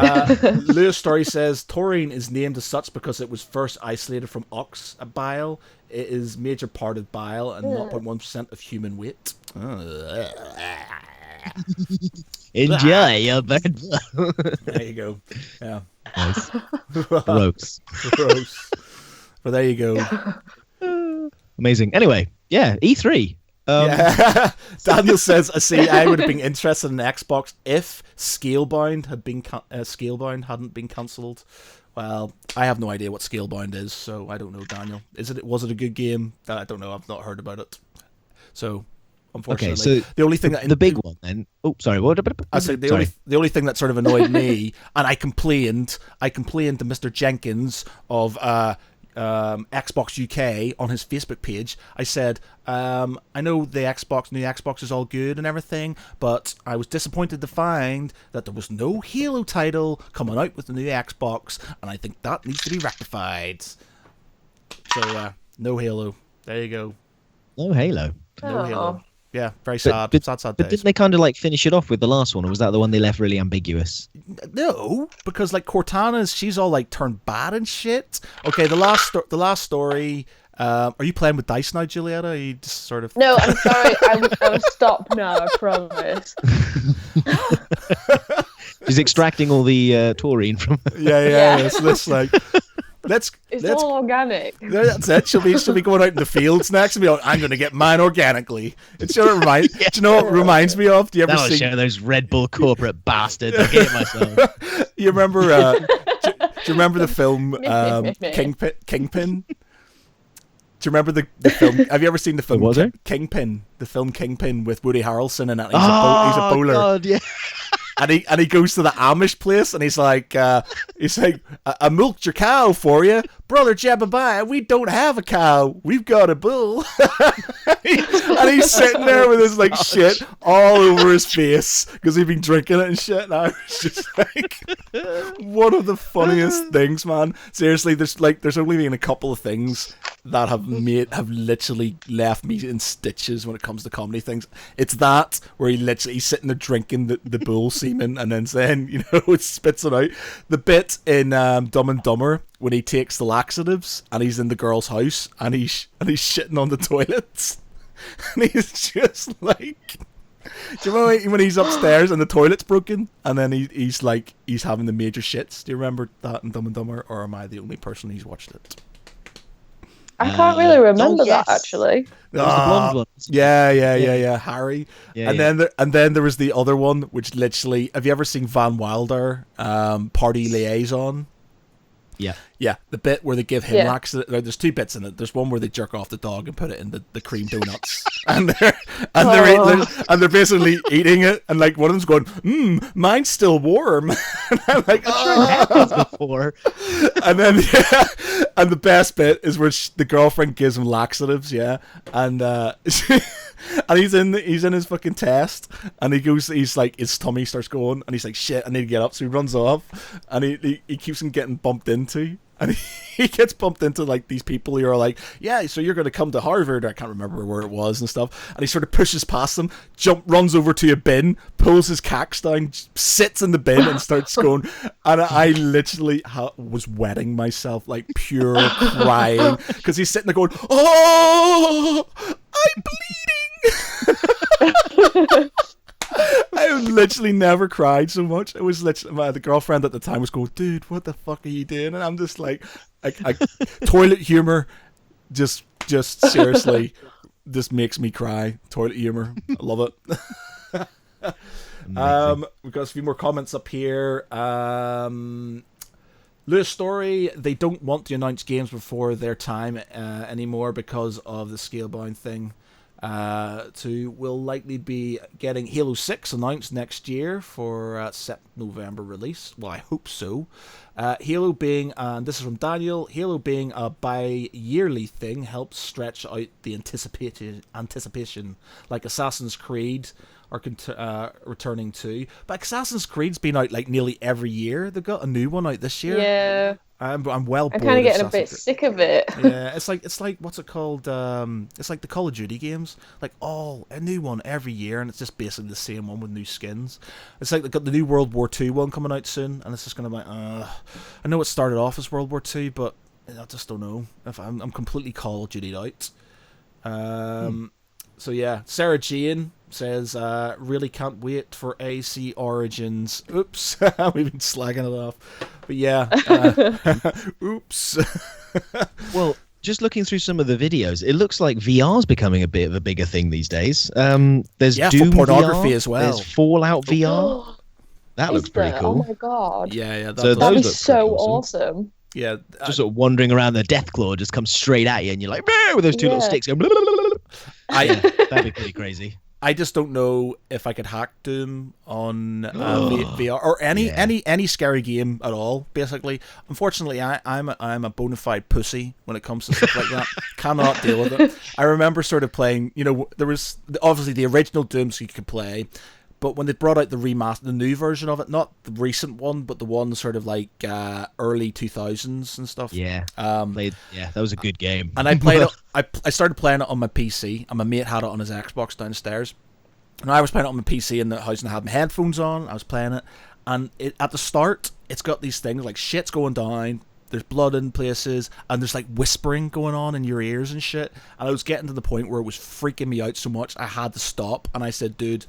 Lewis Story says taurine is named as such because it was first isolated from ox bile. It is major part of bile and 0.1% of human weight. Enjoy your bird. There you go. Yeah. Nice. Gross. Gross. But there you go. Amazing. Anyway, yeah, E3. Yeah. Daniel says, I would have been interested in Xbox if Scalebound hadn't been cancelled. Well, I have no idea what Scalebound is, so I don't know, Daniel. Was it a good game? I don't know. I've not heard about it. So, Unfortunately, so the only thing that the big one then. Oh, sorry. What? I said the only thing that sort of annoyed me, and I complained to Mr. Jenkins of Xbox UK on his Facebook page. I said, I know the new Xbox is all good and everything, but I was disappointed to find that there was no Halo title coming out with the new Xbox, and I think that needs to be rectified. So, no Halo. There you go. No Halo. No Halo. Yeah, very sad. Sad But days. didn't they kind of like finish it off with the last one, or was that the one they left really ambiguous? No, because like Cortana's, she's all like turned bad and shit. Okay, the last story. Are you playing with dice now, Julietta? Are you just sort of? No, I'm sorry. I will stop now. I promise. She's extracting all the taurine from. Yeah. So let's like. It's all organic. That's it. She'll be going out in the fields next and be like, I'm going to get mine organically. It's sort of do you know what it reminds me of? Do you ever That'll see show those Red Bull corporate bastards. I hate myself. You remember? Do you remember the film Kingpin? Do you remember the film? Have you ever seen the film Kingpin? The film Kingpin with Woody Harrelson in it. He's a bowler. God, yeah. And he goes to the Amish place and he's like, I milked your cow for you, brother Jebediah. We don't have a cow, we've got a bull. and he's sitting there with his like shit all over his face because he'd been drinking it and shit. And I was just like, one of the funniest things, man. Seriously, there's only been a couple of things that have literally left me in stitches when it comes to comedy things. It's that where he's sitting there drinking the bull semen and then saying, it spits it out. The bit in Dumb and Dumber when he takes the laxatives and he's in the girl's house and he's shitting on the toilets and he's just like, do you remember when he's upstairs and the toilet's broken and then he's having the major shits? Do you remember that in Dumb and Dumber, or am I the only person who's watched it? I can't really remember that actually. That was the blonde one. Yeah. Harry. Yeah, then there was the other one, which literally. Have you ever seen Van Wilder, Party Liaison? Yeah. Yeah, the bit where they give him laxative. There's two bits in it. There's one where they jerk off the dog and put it in the cream donuts, and they're basically eating it, and like one of them's going, mine's still warm, and I'm like, before. And then and the best bit is where the girlfriend gives him laxatives, and and he's in his fucking test, and he's like, his tummy starts going, and he's like, shit, I need to get up, so he runs off, and he keeps on getting bumped into. And he gets bumped into like these people who are like, yeah, so you're going to come to Harvard. I can't remember where it was and stuff. And he sort of pushes past them, runs over to a bin, pulls his cacks down, sits in the bin and starts going. And I literally was wetting myself, like pure crying, because he's sitting there going, oh, I'm bleeding. I've literally never cried so much. It was literally the girlfriend at the time was going, dude, what the fuck are you doing? And I'm just like toilet humor just seriously just makes me cry. Toilet humor. I love it. We've got a few more comments up here. Lewis Story, they don't want to announce games before their time anymore because of the Scalebound thing. We'll likely be getting Halo 6 announced next year for November release. Well, I hope so. Halo being, and this is from Daniel, Halo being a bi-yearly thing helps stretch out the anticipation, like Assassin's Creed are returning to. But Assassin's Creed's been out like nearly every year. They've got a new one out this year. Yeah. I'm well bored. I'm kind of getting a bit sick of it. Yeah, it's like what's it called? It's like the Call of Duty games, like a new one every year, and it's just basically the same one with new skins. It's like they've got the new World War II one coming out soon, and it's just gonna be like, I know it started off as World War II, but I just don't know if I'm completely Call of Duty out. So yeah, Sarah Jane says, really can't wait for AC Origins. Oops, we've been slagging it off. But yeah, oops. Well, just looking through some of the videos, it looks like VR's becoming a bit of a bigger thing these days. There's Doom for pornography VR, as well. There's Fallout VR. That looks pretty cool. Oh my god. Yeah, that'd be so awesome. Yeah, just sort of wandering around the Deathclaw just comes straight at you, and you're like, with those two little sticks. Going, That'd be pretty crazy. I just don't know if I could hack Doom on VR or any scary game at all. Basically, unfortunately, I'm a bona fide pussy when it comes to stuff like that. Cannot deal with it. I remember sort of playing. There was obviously the original Doom, so you could play. But when they brought out the new version of it, not the recent one, but the one sort of like early 2000s and stuff. Yeah, that was a good game. And I played it. I started playing it on my PC, and my mate had it on his Xbox downstairs. And I was playing it on my PC in the house, and I had my headphones on. I was playing it, and at the start, it's got these things like shit's going down. There's blood in places, and there's like whispering going on in your ears and shit. And I was getting to the point where it was freaking me out so much, I had to stop. And I said, dude,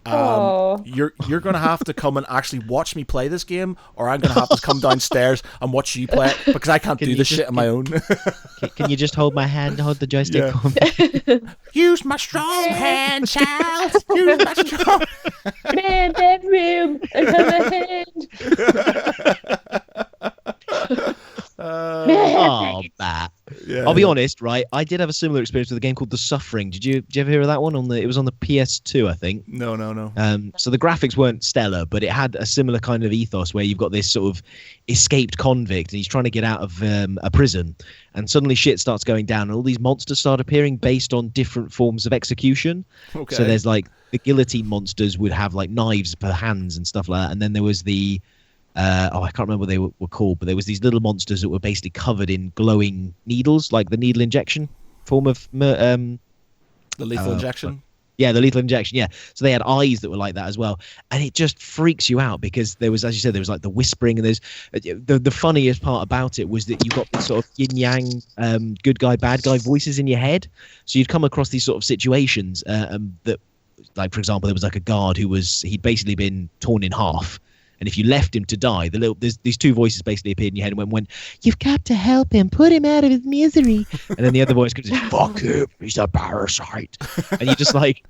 you're gonna have to come and actually watch me play this game, or I'm gonna have to come downstairs and watch you play it, because I can't do this shit on my own. Can you just hold my hand and hold the joystick for me? Use my strong hand, child. Use my strong Man, that room, Oh, Matt. Yeah, I'll be honest, right? I did have a similar experience with a game called The Suffering. Did you ever hear of that one? It was on the PS2, I think. No. So the graphics weren't stellar, but it had a similar kind of ethos where you've got this sort of escaped convict, and he's trying to get out of a prison, and suddenly shit starts going down, and all these monsters start appearing based on different forms of execution. Okay. So there's like the guillotine monsters would have like knives per hands and stuff like that, and then there was the I can't remember what they were called, but there was these little monsters that were basically covered in glowing needles, like the needle injection form of the lethal injection. Yeah, the lethal injection. Yeah, so they had eyes that were like that as well, and it just freaks you out because there was, as you said, there was like the whispering, and there's the funniest part about it was that you got this sort of yin yang, good guy, bad guy voices in your head. So you'd come across these sort of situations that, like for example, there was like a guard he'd basically been torn in half. And if you left him to die, there's these two voices basically appeared in your head and went, "You've got to help him, put him out of his misery." And then the other voice comes in, "Fuck him, he's a parasite." And you're just like,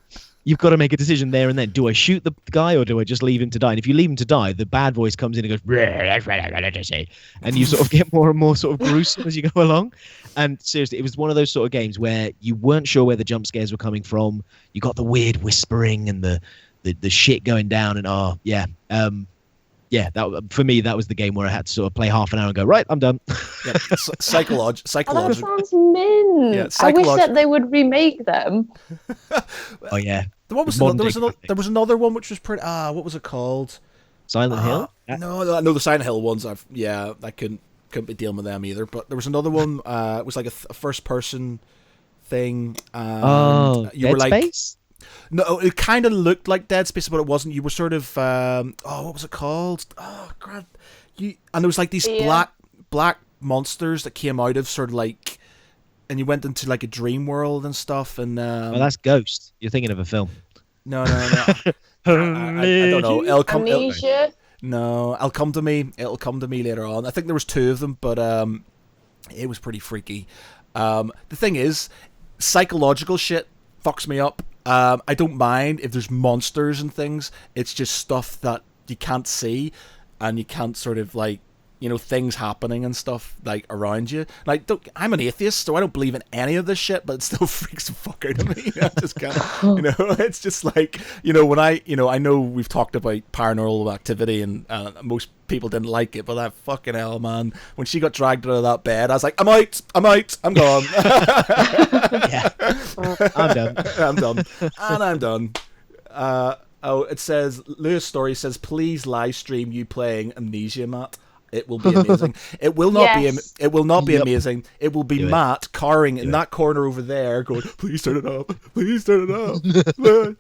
you've got to make a decision there and then. Do I shoot the guy or do I just leave him to die? And if you leave him to die, the bad voice comes in and goes, "That's what I'm going to say." And you sort of get more and more sort of gruesome as you go along. And seriously, it was one of those sort of games where you weren't sure where the jump scares were coming from. You got the weird whispering and the shit going down, and for me, that was the game where I had to sort of play half an hour and go, right, I'm done. Yeah, psychological. Oh, that sounds mint. Yeah, I wish that they would remake them. Oh yeah. There was another one which was pretty. What was it called? Silent Hill. No, the Silent Hill ones. I couldn't be dealing with them either. But there was another one. It was like a first person thing. Dead Space. No, it kind of looked like Dead Space, but it wasn't. You were sort of, what was it called? Oh, God. And there was like these black monsters that came out of sort of like, and you went into like a dream world and stuff. And that's Ghost. You're thinking of a film. No. I don't know. Amnesia? No, it'll come to me. It'll come to me later on. I think there was two of them, but it was pretty freaky. The thing is, psychological shit fucks me up. I don't mind if there's monsters and things. It's just stuff that you can't see, and you can't sort of like, things happening and stuff like around you. Like, I'm an atheist, so I don't believe in any of this shit, but it still freaks the fuck out of me. I just can't, it's just like, when I know we've talked about Paranormal Activity, and most people didn't like it, but that fucking hell, man, when she got dragged out of that bed, I was like, I'm out, I'm gone. Yeah, I'm done. And I'm done. It says, Lewis Story says, please live stream you playing Amnesia, Matt. It will be amazing. It will not be. It will not be amazing. It will be Matt cowering in that corner over there, going, "Please turn it off. Please turn it off.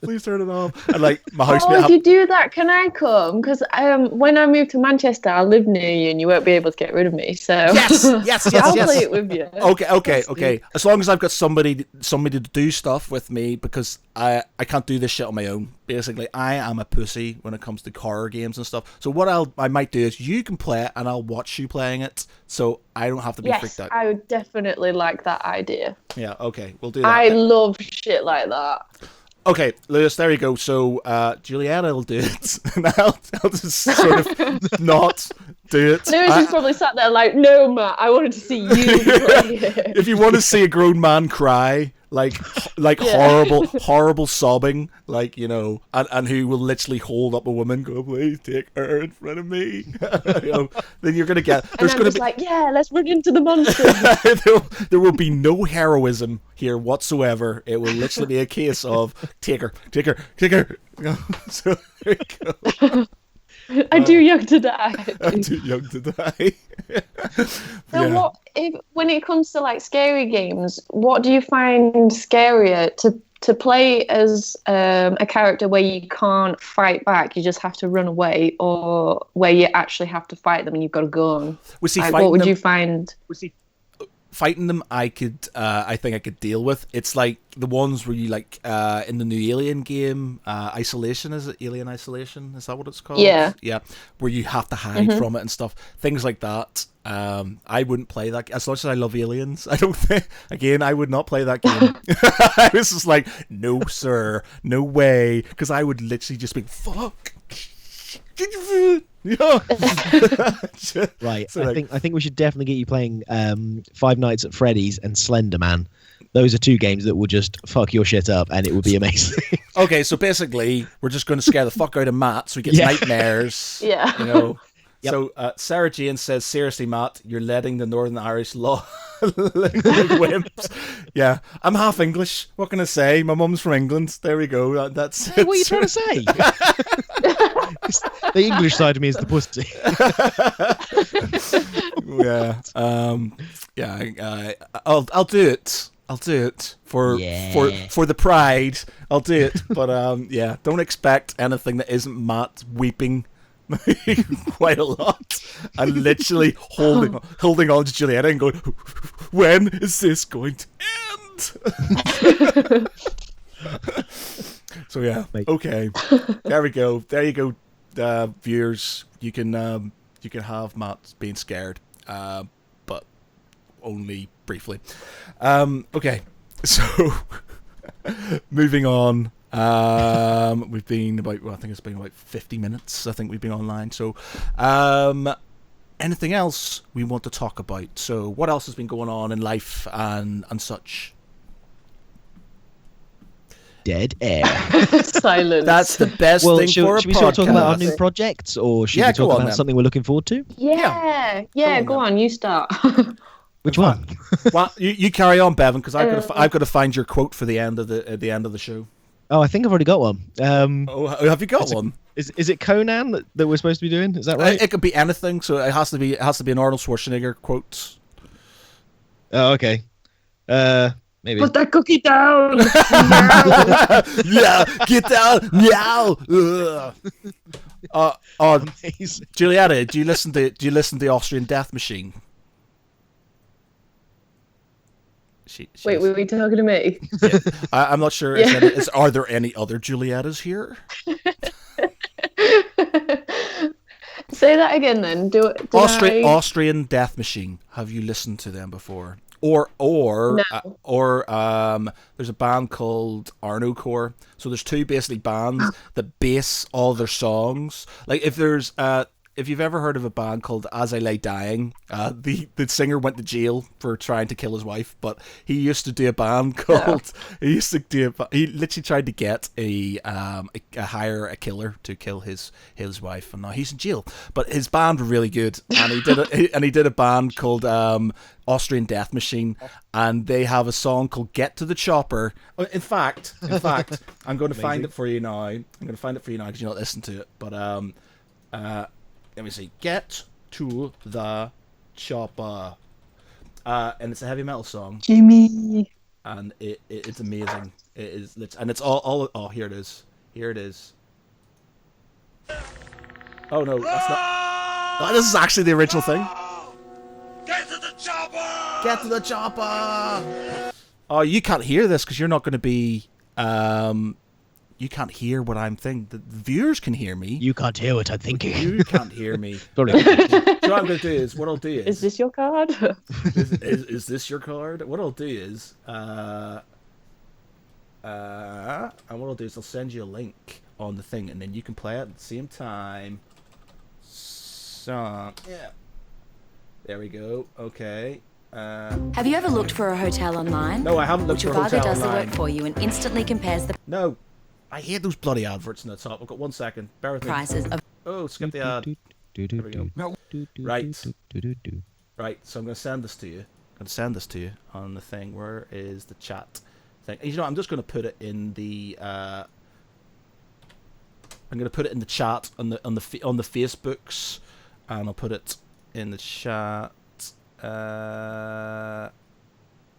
Please turn it off." And like my housemate. Oh, if you do that, can I come? Because when I move to Manchester, I'll live near you, and you won't be able to get rid of me. So yes. I'll play it with you. Okay. As long as I've got somebody to do stuff with me, because I can't do this shit on my own. Basically, I am a pussy when it comes to horror games and stuff. So what I might do is you can play it and I'll watch you playing it, so I don't have to be freaked out. I would definitely like that idea. Yeah, okay, we'll do that. I love shit like that. Okay, Lewis, there you go. So Juliana will do it, and I'll just sort of not do it. Lewis is probably sat there like, no, Matt, I wanted to see you play it. If you want to see a grown man cry like horrible sobbing, like, you know, and who will literally hold up a woman, go, please take her in front of me. You know, then you're gonna get. And I'm just like, yeah, let's run into the monster. there will be no heroism here whatsoever. It will literally be a case of take her. So there you go. I'm too young to die. I'm too young to die. So when it comes to like scary games, what do you find scarier to play as a character where you can't fight back, you just have to run away, or where you actually have to fight them and you've got a gun? What would you find? Fighting them, I think I could deal with. It's like the ones where you like in the new Alien game, Isolation. Is it Alien Isolation? Is that what it's called? Yeah. Where you have to hide from it and stuff. Things like that. I wouldn't play that. As much as I love Aliens, I don't think. Again, I would not play that game. I was just like, no, sir, no way, because I would literally just be fuck. Right. So I think we should definitely get you playing Five Nights at Freddy's and Slender Man. Those are two games that will just fuck your shit up, and it will be amazing. Okay, so basically, we're just going to scare the fuck out of Matt, so he gets nightmares. Yeah. You know. Yep. So Sarah Jane says, seriously, Matt, you're letting the Northern Irish law wimps. Yeah, I'm half English. What can I say? My mum's from England. There we go. That's Hey, what are you trying to say? The English side of me is the pussy. I'll do it. I'll do it for the pride. I'll do it. But don't expect anything that isn't Matt weeping quite a lot and literally holding on to Julietta and going, when is this going to end? So yeah, okay, there we go. There you go, viewers. You can have Matt being scared, but only briefly. Okay, so moving on. We've been I think it's been about 50 minutes. I think we've been online. So, anything else we want to talk about? So, what else has been going on in life and such? Dead air. Silence. That's the best thing for a podcast. Should we start talking about our new projects, or should we talk about something we're looking forward to? Yeah. Go on, you start. Which one? Well, you carry on, Bevan, because I've got to find your quote for the end of the show. Oh, I think I've already got one. Have you got one? Is it Conan that we're supposed to be doing? Is that right? It could be anything. So it has to be an Arnold Schwarzenegger quote. Oh, okay. Maybe. Put that cookie down. Yeah, get down now. Amazing. Julietta, do you listen to the Austrian Death Machine? Wait, were we talking to me? Yeah. I'm not sure. Are there any other Juliettas here? Say that again, then. Austrian Death Machine. Have you listened to them before? Or No. There's a band called Arno Core. So there's two basically bands that base all their songs. Like if you've ever heard of a band called As I Lay Dying, the singer went to jail for trying to kill his wife, but he used to do a band called. He literally tried to get hire a killer to kill his wife, and now he's in jail. But his band were really good, and he did a band called Austrian Death Machine, and they have a song called "Get to the Chopper." In fact, I'm going to find it for you now. I'm going to find it for you now because you're not listening to it, but let me see. Get to the chopper. And it's a heavy metal song. Jimmy. And it's amazing. It is, and it's all. Oh, here it is. Here it is. Oh no, that's not. Oh, this is actually the original thing. Get to the chopper! Get to the chopper! Oh, you can't hear this because you're not going to be. You can't hear what I'm thinking. The viewers can hear me. You can't hear what I'm thinking. You can't hear me. Sorry. So what I'm going to do is, Is this your card? is this your card? What I'll do is, and what I'll do is I'll send you a link on the thing, and then you can play it at the same time. So, yeah. There we go. Okay. Have you ever looked for a hotel online? No, I haven't looked for a Trivago hotel does the online. work for you and instantly compares the No. I hate those bloody adverts in the top. I've got 1 second. Bear with me. prices of Oh, skip the ad. There we go. Right. Right, so I'm going to send this to you. I'm going to send this to you on the thing. Where is the chat thing? You know, I'm just going to put it in the... I'm going to put it in the chat on the Facebooks, and I'll put it in the chat.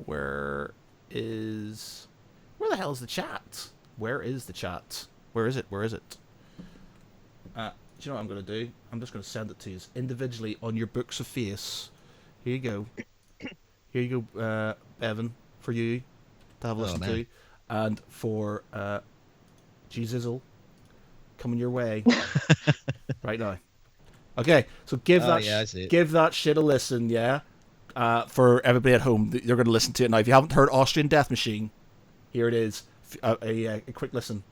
Where the hell is the chat? Where is the chat? Where is it? Do you know what I'm going to do? I'm just going to send it to you individually on your books of face. Here you go. Here you go, Evan, for you to have a listen to. And for G-Zizzle, coming your way right now. Okay, so give that shit a listen, yeah? For everybody at home, you're going to listen to it now. If you haven't heard Austrian Death Machine, here it is. A quick listen.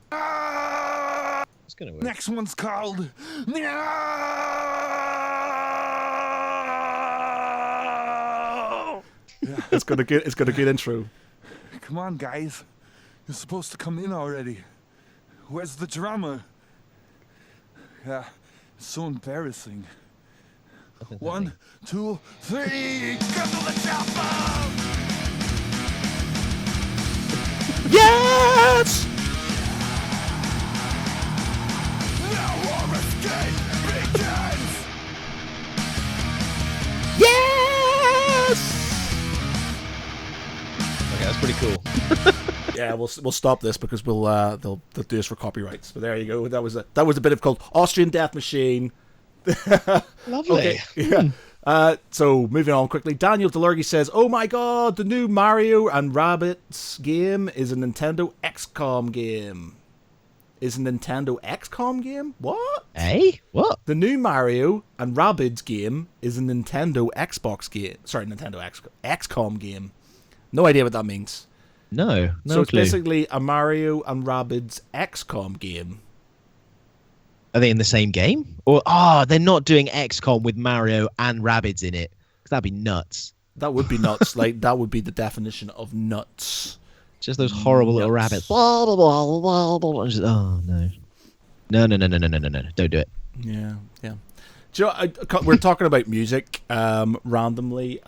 It's gonna work. Next one's called. It's got a good intro. Come on, guys. You're supposed to come in already. Where's the drama? Yeah, it's so embarrassing. 1, 2, 3, get to the chopper! Yes! Now our escape begins! Yes! Okay, that's pretty cool. Yeah, we'll stop this because they'll do us for copyrights. But there you go. That was a bit of called Austrian Death Machine. Lovely. Okay. Yeah. So moving on quickly, Daniel Delurgi says, "Oh my God, the new Mario and Rabbids game is a Nintendo XCOM game." Is a Nintendo XCOM game? What? Hey, what? The new Mario and Rabbids game is a Nintendo Xbox game. Sorry, Nintendo XCOM game. No idea what that means. No So it's clue. basically a Mario and Rabbids XCOM game. Are they in the same game? Or they're not doing XCOM with Mario and Rabbids in it. 'Cause that'd be nuts. That would be nuts. Like, that would be the definition of nuts. Just those horrible little Nuts. rabbits. Blah, blah, blah, blah, blah, blah. Just, oh no. No. Don't do it. Yeah. Do you know, we're talking about music randomly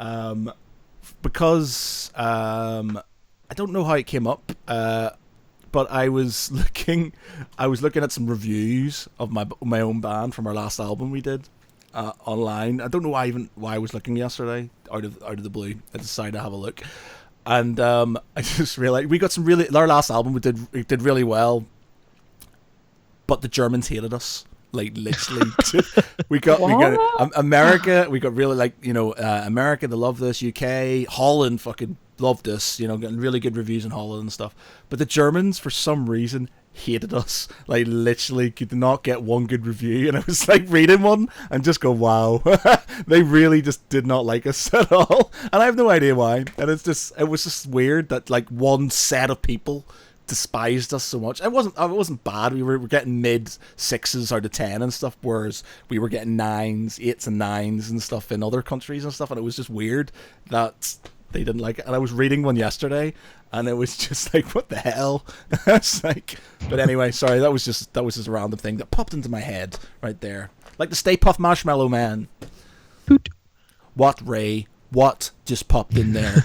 because I don't know how it came up, but I was looking at some reviews of my own band from our last album we did online. I don't know why I was looking yesterday out of the blue. I decided to have a look, and I just realized we got our last album we did really well, but the Germans hated us. Like, literally. we got America, we got really, like, you know, America, they loved us. UK, Holland fucking loved us, you know, getting really good reviews in Holland and stuff. But the Germans, for some reason, hated us. Like, literally could not get one good review. And I was like reading one and just go, wow. They really just did not like us at all. And I have no idea why. And it was just weird that, like, one set of people despised us so much. It wasn't bad. We were getting mid 6s out of 10 and stuff, whereas we were getting 9s, 8s and 9s and stuff in other countries and stuff, and it was just weird that they didn't like it. And I was reading one yesterday and it was just like, what the hell? It's like, but anyway, sorry, that was just a random thing that popped into my head right there. Like the Stay Puft Marshmallow Man. Poot. What, Ray? What just popped in there?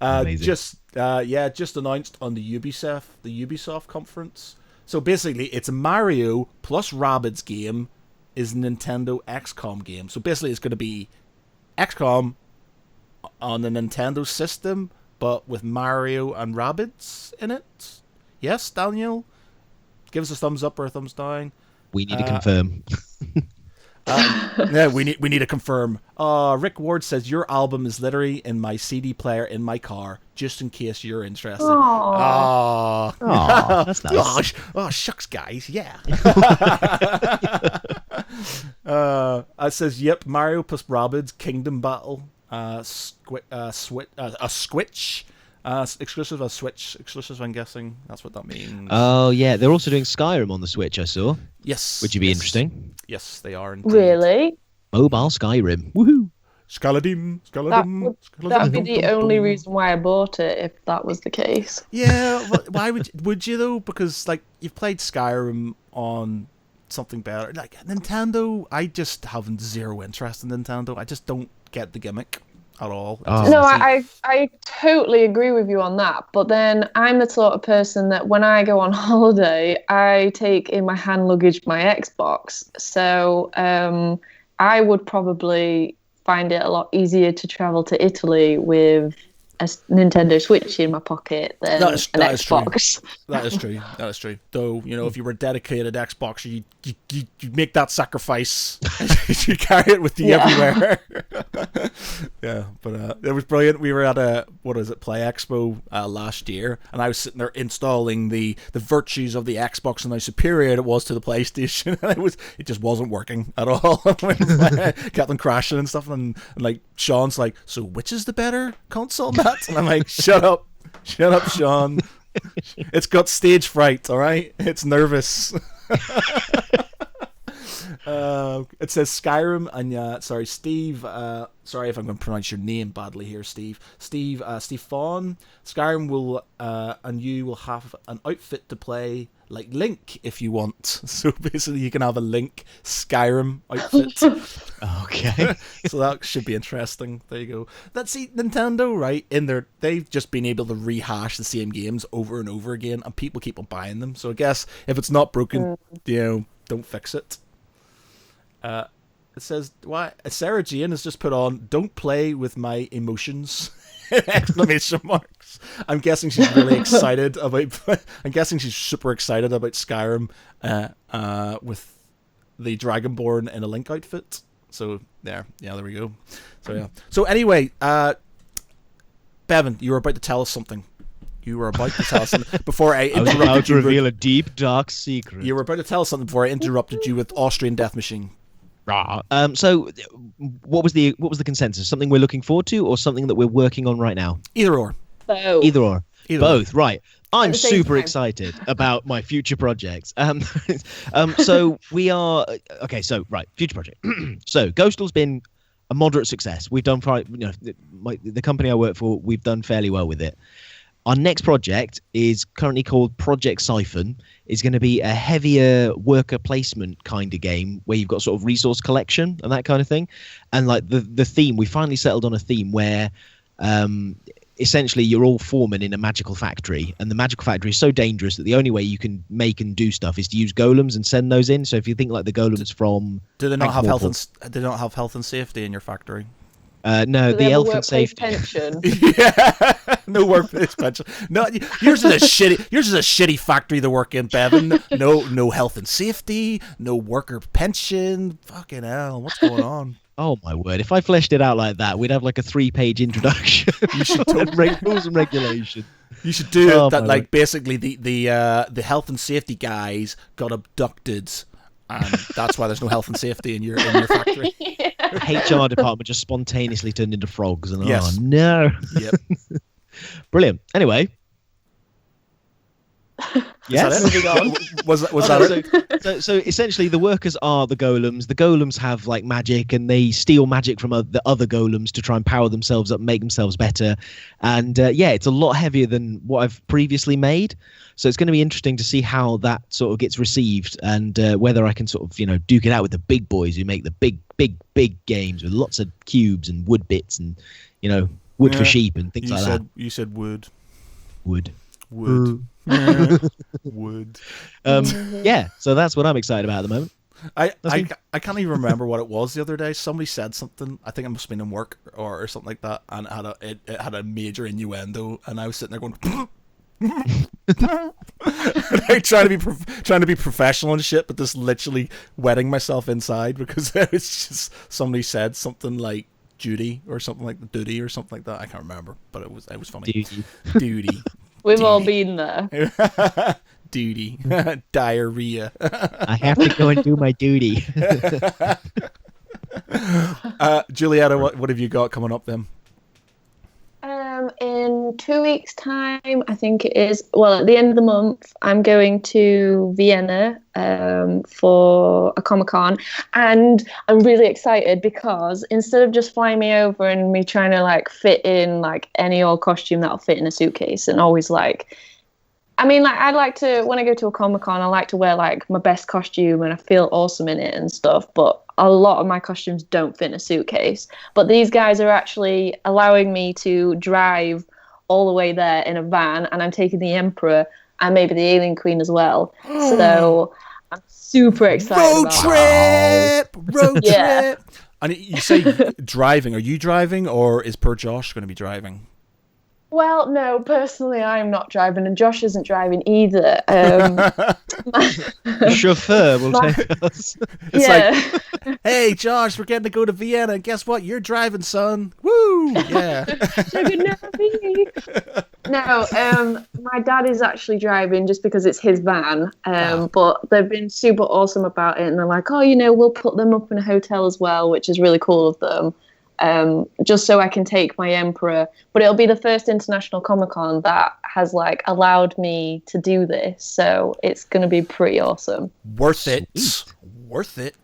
Just announced on the Ubisoft conference. So basically, it's a Mario plus Rabbids game is a Nintendo XCOM game. So basically, it's going to be XCOM on the Nintendo system, but with Mario and Rabbids in it. Yes, Daniel, give us a thumbs up or a thumbs down. We need to confirm. Yeah, we need to confirm. Rick Ward says your album is literally in my CD player in my car, just in case you're interested. Aww. Aw, that's nice. Oh, shucks, guys. Yeah. It says, yep, Mario plus Rabbids Kingdom Battle. Switch. Exclusive on Switch. Exclusive, I'm guessing. That's what that means. Oh yeah, they're also doing Skyrim on the Switch. I saw. Yes. Would you be interesting? Yes, they are. Indeed. Really? Mobile Skyrim. Woohoo! Skaladim, That skaladim, would skaladim, that'd be dum, the dum, only dum. reason why I bought it if that was the case. Yeah, why would you though? Because like you've played Skyrim on something better. Like Nintendo, I just have zero interest in Nintendo. I just don't get the gimmick at all. Oh. No, I totally agree with you on that. But then I'm the sort of person that when I go on holiday, I take in my hand luggage my Xbox. So I would probably find it a lot easier to travel to Italy with a Nintendo Switch in my pocket than That is Xbox. true. That is true. That is true. Though, if you were a dedicated Xboxer, you make that sacrifice. You carry it with you everywhere. Yeah, but it was brilliant. We were at Play Expo last year, and I was sitting there installing the virtues of the Xbox and how superior it was to the PlayStation. And it just wasn't working at all. Kept on crashing and stuff, and like Sean's like, so which is the better console, Matt? And I'm like, shut up, Sean. It's got stage fright, all right? It's nervous. It says Skyrim, and sorry, Steve. Sorry if I'm going to pronounce your name badly here, Steve. Steve Fawn. Skyrim will, and you will have an outfit to play like Link if you want. So basically, you can have a Link Skyrim outfit. Okay. So that should be interesting. There you go. Nintendo, right? They've just been able to rehash the same games over and over again, and people keep on buying them. So I guess if it's not broken, don't fix it. It says, why? Sarah Jane has just put on, don't play with my emotions. Exclamation marks. I'm guessing she's really excited about. I'm guessing she's super excited about Skyrim, with the Dragonborn in a Link outfit. So there we go. So yeah. So anyway, Bevan, you were about to tell us something. Before I I was interrupted about to you. reveal a deep, dark secret. You were about to tell us something before I interrupted you with Austrian Death Machine. So, what was the consensus? Something we're looking forward to, or something that we're working on right now? Either or. So Either or. Both. Right. I'm the same super time. excited about my future projects. So we are okay. So right, future project. So Ghostal's been a moderate success. We've done the company I work for. We've done fairly well with it. Our next project is currently called Project Siphon. It's going to be a heavier worker placement kind of game where you've got sort of resource collection and that kind of thing. And like the theme, we finally settled on a theme where essentially you're all foremen in a magical factory, and the magical factory is so dangerous that the only way you can make and do stuff is to use golems and send those in. So if you think like the golems from Do they not have health and safety in your factory? No, Do they the have a elf and workplace safety. pension? Yeah, no workplace pension. No, yours is a shitty factory to work in, Bevan. No health and safety, no worker pension. Fucking hell, what's going on? Oh my word! If I fleshed it out like that, we'd have like a 3-page introduction. You should rules and regulations. You should do Oh, that. my Like word. basically, the health and safety guys got abducted, and that's why there's no health and safety in your factory. HR department just spontaneously turned into frogs, and Yes. oh no! Yep. Brilliant. Anyway. Yes. Is that it? Was that it? So essentially, the workers are the golems. The golems have like magic, and they steal magic from the other golems to try and power themselves up, make themselves better. And it's a lot heavier than what I've previously made. So it's going to be interesting to see how that sort of gets received, and whether I can sort of duke it out with the big boys who make the big games with lots of cubes and wood bits and wood for sheep and things like that. You said wood. Wood. Wood. So that's what I'm excited about at the moment. I can't even remember what it was the other day. Somebody said something. I think it must have been in work or something like that, and it had a major innuendo, and I was sitting there going. Like trying to be professional and shit, but just literally wetting myself inside because it was just somebody said something like duty or something like duty or something like that. I can't remember, but it was funny. Duty. We've all been there. Duty. Diarrhea. I have to go and do my duty. Julietta, what have you got coming up then? in 2 weeks' time, I think it is. Well, at the end of the month, I'm going to Vienna for a Comic-Con, and I'm really excited because instead of just flying me over and me trying to like fit in like any old costume that'll fit in a suitcase, and always like, I mean, like I like to, when I go to a Comic-Con, I like to wear like my best costume and I feel awesome in it and stuff, but a lot of my costumes don't fit in a suitcase. But these guys are actually allowing me to drive all the way there in a van, and I'm taking the Emperor and maybe the Alien Queen as well. So I'm super excited Road Yeah. trip. And you say driving. Are you driving, or is Per Josh going to be driving? Well, no, personally, I'm not driving, and Josh isn't driving either. The chauffeur will take us. It's Yeah. like, hey, Josh, we're getting to go to Vienna, and guess what? You're driving, son. Woo! Yeah. No, my dad is actually driving just because it's his van. But they've been super awesome about it, and they're like, oh, we'll put them up in a hotel as well, which is really cool of them. Just so I can take my Emperor. But it'll be the first international Comic-Con that has like allowed me to do this, so it's going to be pretty awesome. Worth it. Worth it.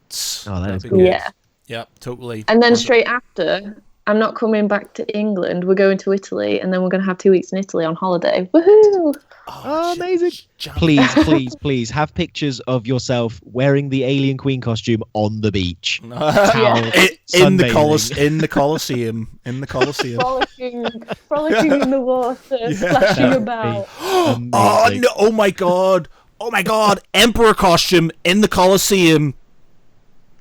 Oh, that is That'd be cool. good. Yeah. Yep, totally. And then straight after, I'm not coming back to England. We're going to Italy, and then we're going to have 2 weeks in Italy on holiday. Woohoo! Oh, amazing. John. Please have pictures of yourself wearing the Alien Queen costume on the beach. In Sunbathing. the Colosseum. In the Colosseum. frolicking in the water, splashing about. Oh, no. Oh, my God. Emperor costume in the Colosseum.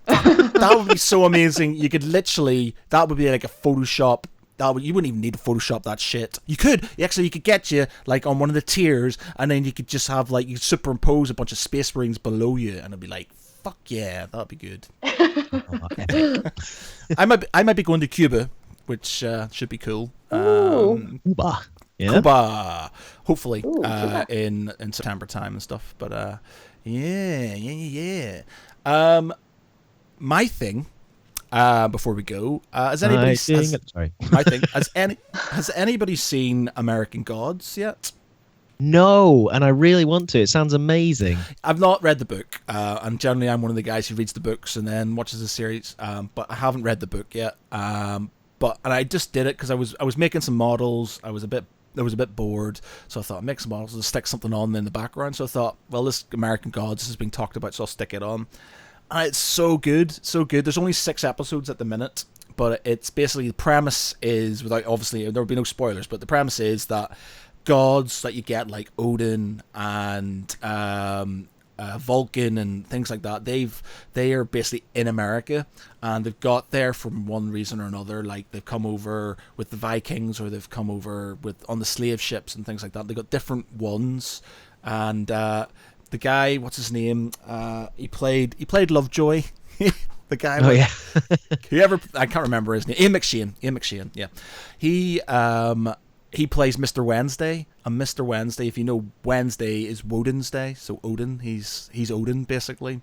That would be so amazing. You could literally, that would be like a Photoshop. You wouldn't even need to Photoshop that shit. You could get you like on one of the tiers, and then you could just have like, you superimpose a bunch of Space Marines below you, and it'd be like, fuck yeah, that'd be good. I might be going to Cuba, which should be cool. Cuba. Yeah. Cuba, hopefully. Cuba. In September time and stuff. But yeah. My thing, before we go, has anybody has anybody seen American Gods yet? No, and I really want to. It sounds amazing. I've not read the book, and generally I'm one of the guys who reads the books and then watches the series, but I haven't read the book yet. And I just did it because I was making some models. I was a bit bored, so I thought I'd make some models and stick something on in the background. So I thought, well, this American Gods is being talked about, so I'll stick it on. And it's so good. There's only 6 episodes at the minute, but it's basically, the premise is, without, obviously there will be no spoilers, but the premise is that gods that you get like Odin and Vulcan and things like that, they are basically in America, and they've got there from one reason or another. Like, they've come over with the Vikings, or they've come over on the slave ships and things like that. They've got different ones, and the guy, what's his name? He played Lovejoy. The guy. Oh yeah. Whoever, I can't remember his name. Ian McShane. Yeah. He plays Mr. Wednesday, and Mr. Wednesday, if you know, Wednesday is Woden's day, so Odin, he's Odin basically.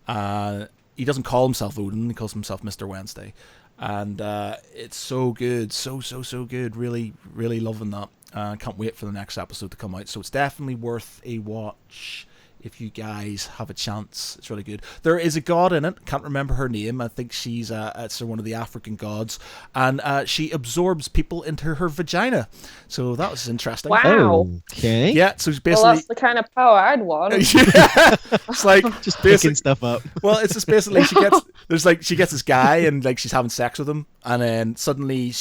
He doesn't call himself Odin, he calls himself Mr. Wednesday, and it's so good, so good. Really, really loving that. Can't wait for the next episode to come out. So it's definitely worth a watch if you guys have a chance. It's really good. There is a god in it. Can't remember her name. I think she's it's one of the African gods, and she absorbs people into her vagina. So that was interesting. Wow. Okay. Yeah. So it's Well, basically. that's the kind of power I'd want. Yeah. It's like Just picking stuff up. Well, it's just basically she gets this guy, and like she's having sex with him, and then suddenly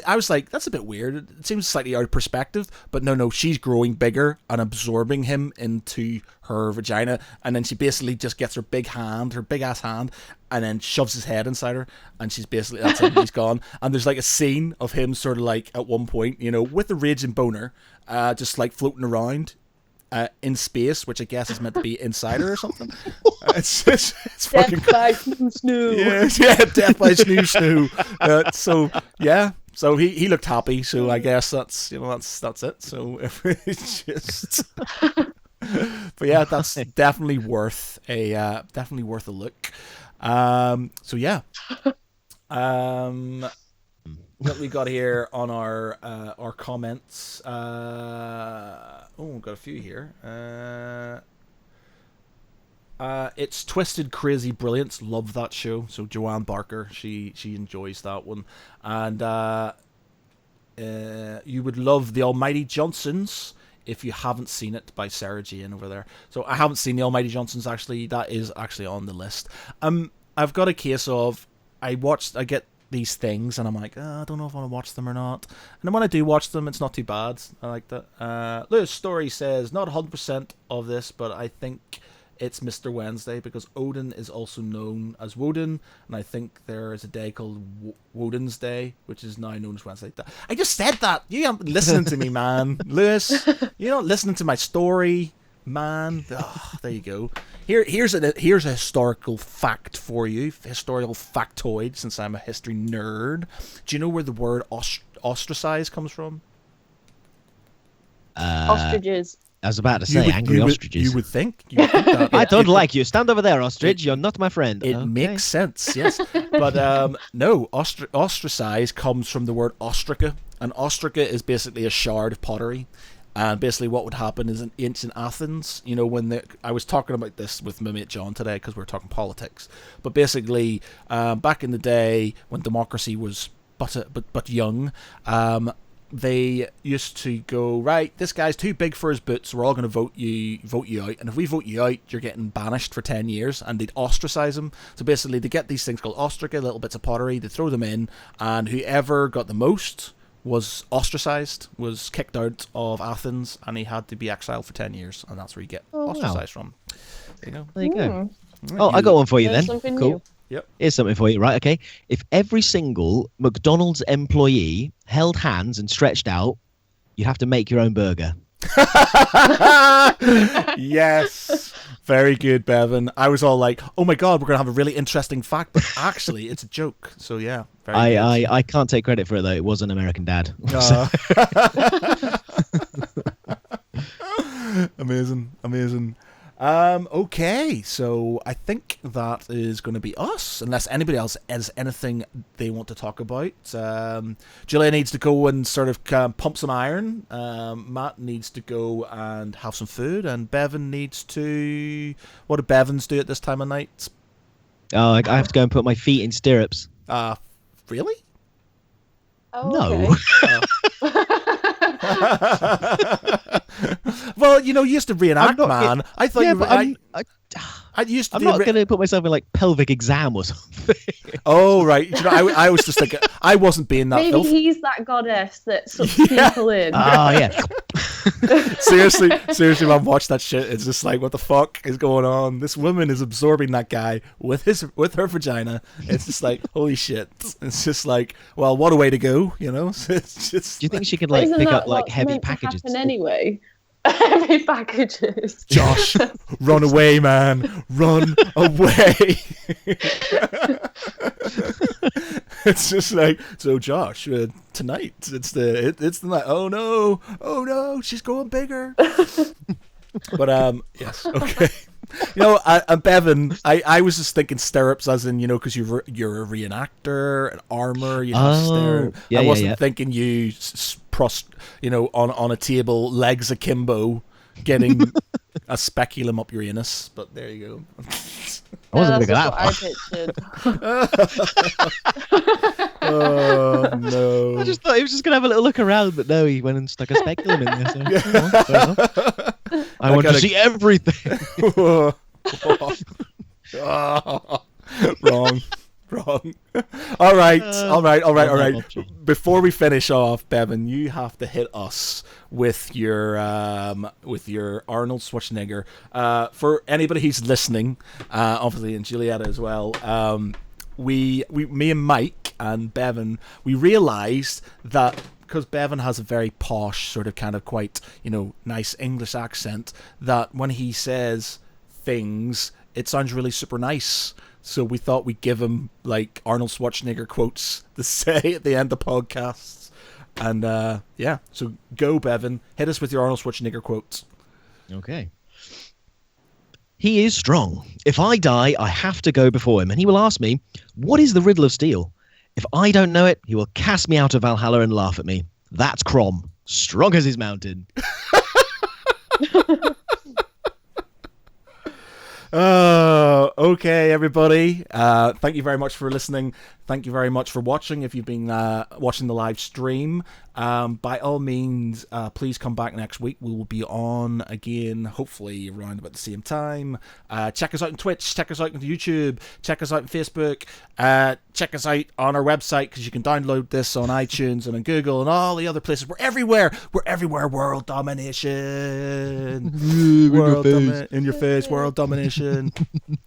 I was like, that's a bit weird. It seems slightly out of perspective, but no, she's growing bigger and absorbing him into her vagina, and then she basically just gets her big ass hand, and then shoves his head inside her, and she's basically, that's it, he's gone. And there's like a scene of him sort of like at one point, with the raging boner, just like floating around in space, which I guess is meant to be inside her or something. It's fucking Death by snoo. yeah, death by snoo. So yeah, so he looked happy. So I guess that's it. So it's just, but yeah, that's definitely worth a look. So yeah. that we got here on our comments. We've got a few here. It's Twisted Crazy Brilliance. Love that show. So Joanne Barker, she enjoys that one. And you would love The Almighty Johnsons if you haven't seen it, by Sarah Jane over there. So I haven't seen The Almighty Johnsons, actually. That is actually on the list. I've got a case of I get these things and I'm like, I don't know if I want to watch them or not. And then when I do watch them, it's not too bad. I like that. Lewis Story says, not 100% of this, but I think it's Mr. Wednesday because Odin is also known as Woden, and I think there is a day called Woden's Day, which is now known as Wednesday. I just said that. You aren't listening to me, man. Lewis, you're not listening to my story, man. Oh, there you go. Here's a historical fact for you, historical factoid, since I'm a history nerd. Do you know where the word ostracize comes from? Ostriches. I was about to say angry ostriches. You would think that. I don't like you. Stand over there, ostrich. You're not my friend. It makes sense, yes. But no, ostracize comes from the word ostraca. And ostraca is basically a shard of pottery. And basically what would happen is in ancient Athens, when I was talking about this with my mate John today because we were talking politics. But basically, back in the day when democracy was but young, they used to go, right, this guy's too big for his boots, we're all going to vote you out, and if we vote you out, you're getting banished for 10 years, and they'd ostracize him. So basically, they get these things called ostraca, little bits of pottery, they throw them in, and whoever got the most was ostracized, was kicked out of Athens, and he had to be exiled for 10 years, and that's where you get ostracized from. There you go. There you go. Oh, I got one for you then. Something Cool. new. Yep. Here's something for you, right? Okay. If every single McDonald's employee held hands and stretched out, you'd have to make your own burger. Yes. Very good, Bevan. I was all like, oh my god, we're going to have a really interesting fact, but actually it's a joke. So yeah. Very good. I can't take credit for it, though. It was an American Dad. Amazing. Okay, so I think that is going to be us, unless anybody else has anything they want to talk about. Julia needs to go and sort of pump some iron. Matt needs to go and have some food, and Bevan needs to... What do Bevans do at this time of night? Oh, I have to go and put my feet in stirrups. Really? No. Well, you used to reenact, man. I thought you were... I used to. I'm not going to put myself in like pelvic exam or something. Oh right, I was just thinking I wasn't being that. Maybe he's that goddess that sucks people in. Oh yeah. seriously, man, watch that shit. It's just like, what the fuck is going on? This woman is absorbing that guy with her vagina. It's just like, holy shit. It's just like, well, what a way to go, It's just. Do you think she could like pick up like heavy packages? Anyway. Heavy packages. Josh, run away, man! Run away! It's just like, so Josh, tonight it's the night. Oh no, she's going bigger. But yes, okay. And Bevan, I was just thinking stirrups as in, because you're a reenactor, an armor, stirrup. Yeah, I wasn't thinking you on a table, legs akimbo, getting a speculum up your anus. But there you go. I wasn't that's that what I pictured. Oh no! I just thought he was just gonna have a little look around, but no, he went and stuck a speculum in there. So, I want to see everything. Wrong. All right. Before we finish off, Bevan, you have to hit us with your Arnold Schwarzenegger. For anybody who's listening, obviously, and Julietta as well. Me and Mike and Bevan, we realised that because Bevan has a very posh, sort of kind of quite, nice English accent, that when he says things, it sounds really super nice. So we thought we'd give him like Arnold Schwarzenegger quotes to say at the end of podcasts. And so go, Bevan. Hit us with your Arnold Schwarzenegger quotes. Okay. He is strong. If I die, I have to go before him. And he will ask me, what is the riddle of steel? If I don't know it, he will cast me out of Valhalla and laugh at me. That's Crom, strong as his mountain. Okay, everybody. Thank you very much for listening. Thank you very much for watching. If you've been watching the live stream, by all means, please come back next week. We will be on again, hopefully around about the same time. Check us out on Twitch. Check us out on YouTube. Check us out on Facebook. Check us out on our website, because you can download this on iTunes and on Google and all the other places. We're everywhere. We're everywhere. World domination. In your face. World domination.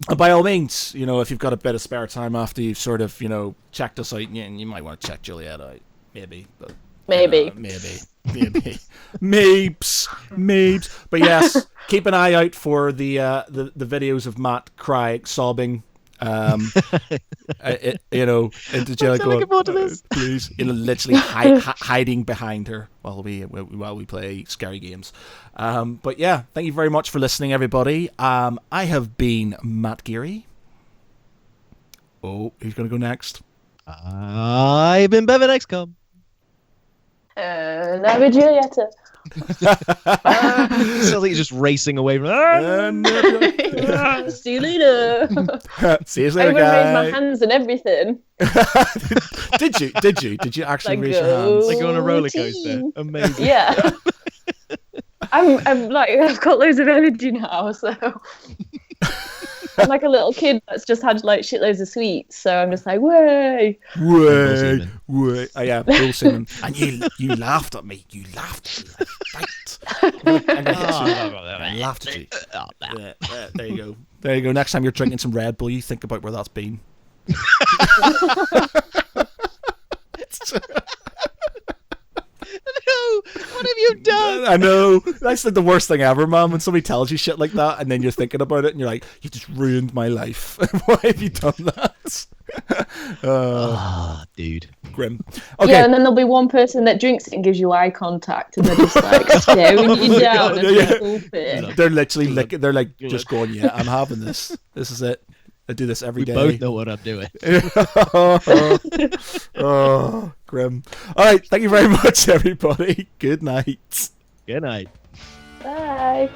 And by all means, if you've got a bit of spare time after you've sort of, checked us out, and you might want to check Juliet out, maybe. But maybe. Maybe. But yes, keep an eye out for the videos of Matt crying, sobbing. Into jail, going, please, literally hiding behind her while we play scary games. But yeah, thank you very much for listening, everybody. I have been Matt Geary. Oh, who's gonna go next? I've been Bevan XCOM. And I'm Julietta. Sounds like you're just racing away from. See you later. See you I later, even guys. raised my hands and everything. Did you actually raise your hands? Like on a roller coaster. Amazing. Yeah. I'm like, I've got loads of energy now, so I'm like a little kid that's just had like shitloads of sweets, so I'm just like, way. Oh, yeah, Bill Simon. And you laughed at me. You laughed at me. Right. I laughed at you. There you go. There you go. Next time you're drinking some Red Bull, you think about where that's been. No, what have you done? I know. That's like the worst thing ever, man. When somebody tells you shit like that, and then you're thinking about it, and you're like, "You just ruined my life. Why have you done that?" Dude. Grim. Okay. Yeah, and then there'll be one person that drinks it and gives you eye contact, and they're just like staring you down and open. They're literally they're like just going, "Yeah, I'm having this. This is it. I do this every day." We both know what I'm doing. Oh, grim. All right, thank you very much, everybody. Good night. Good night. Bye.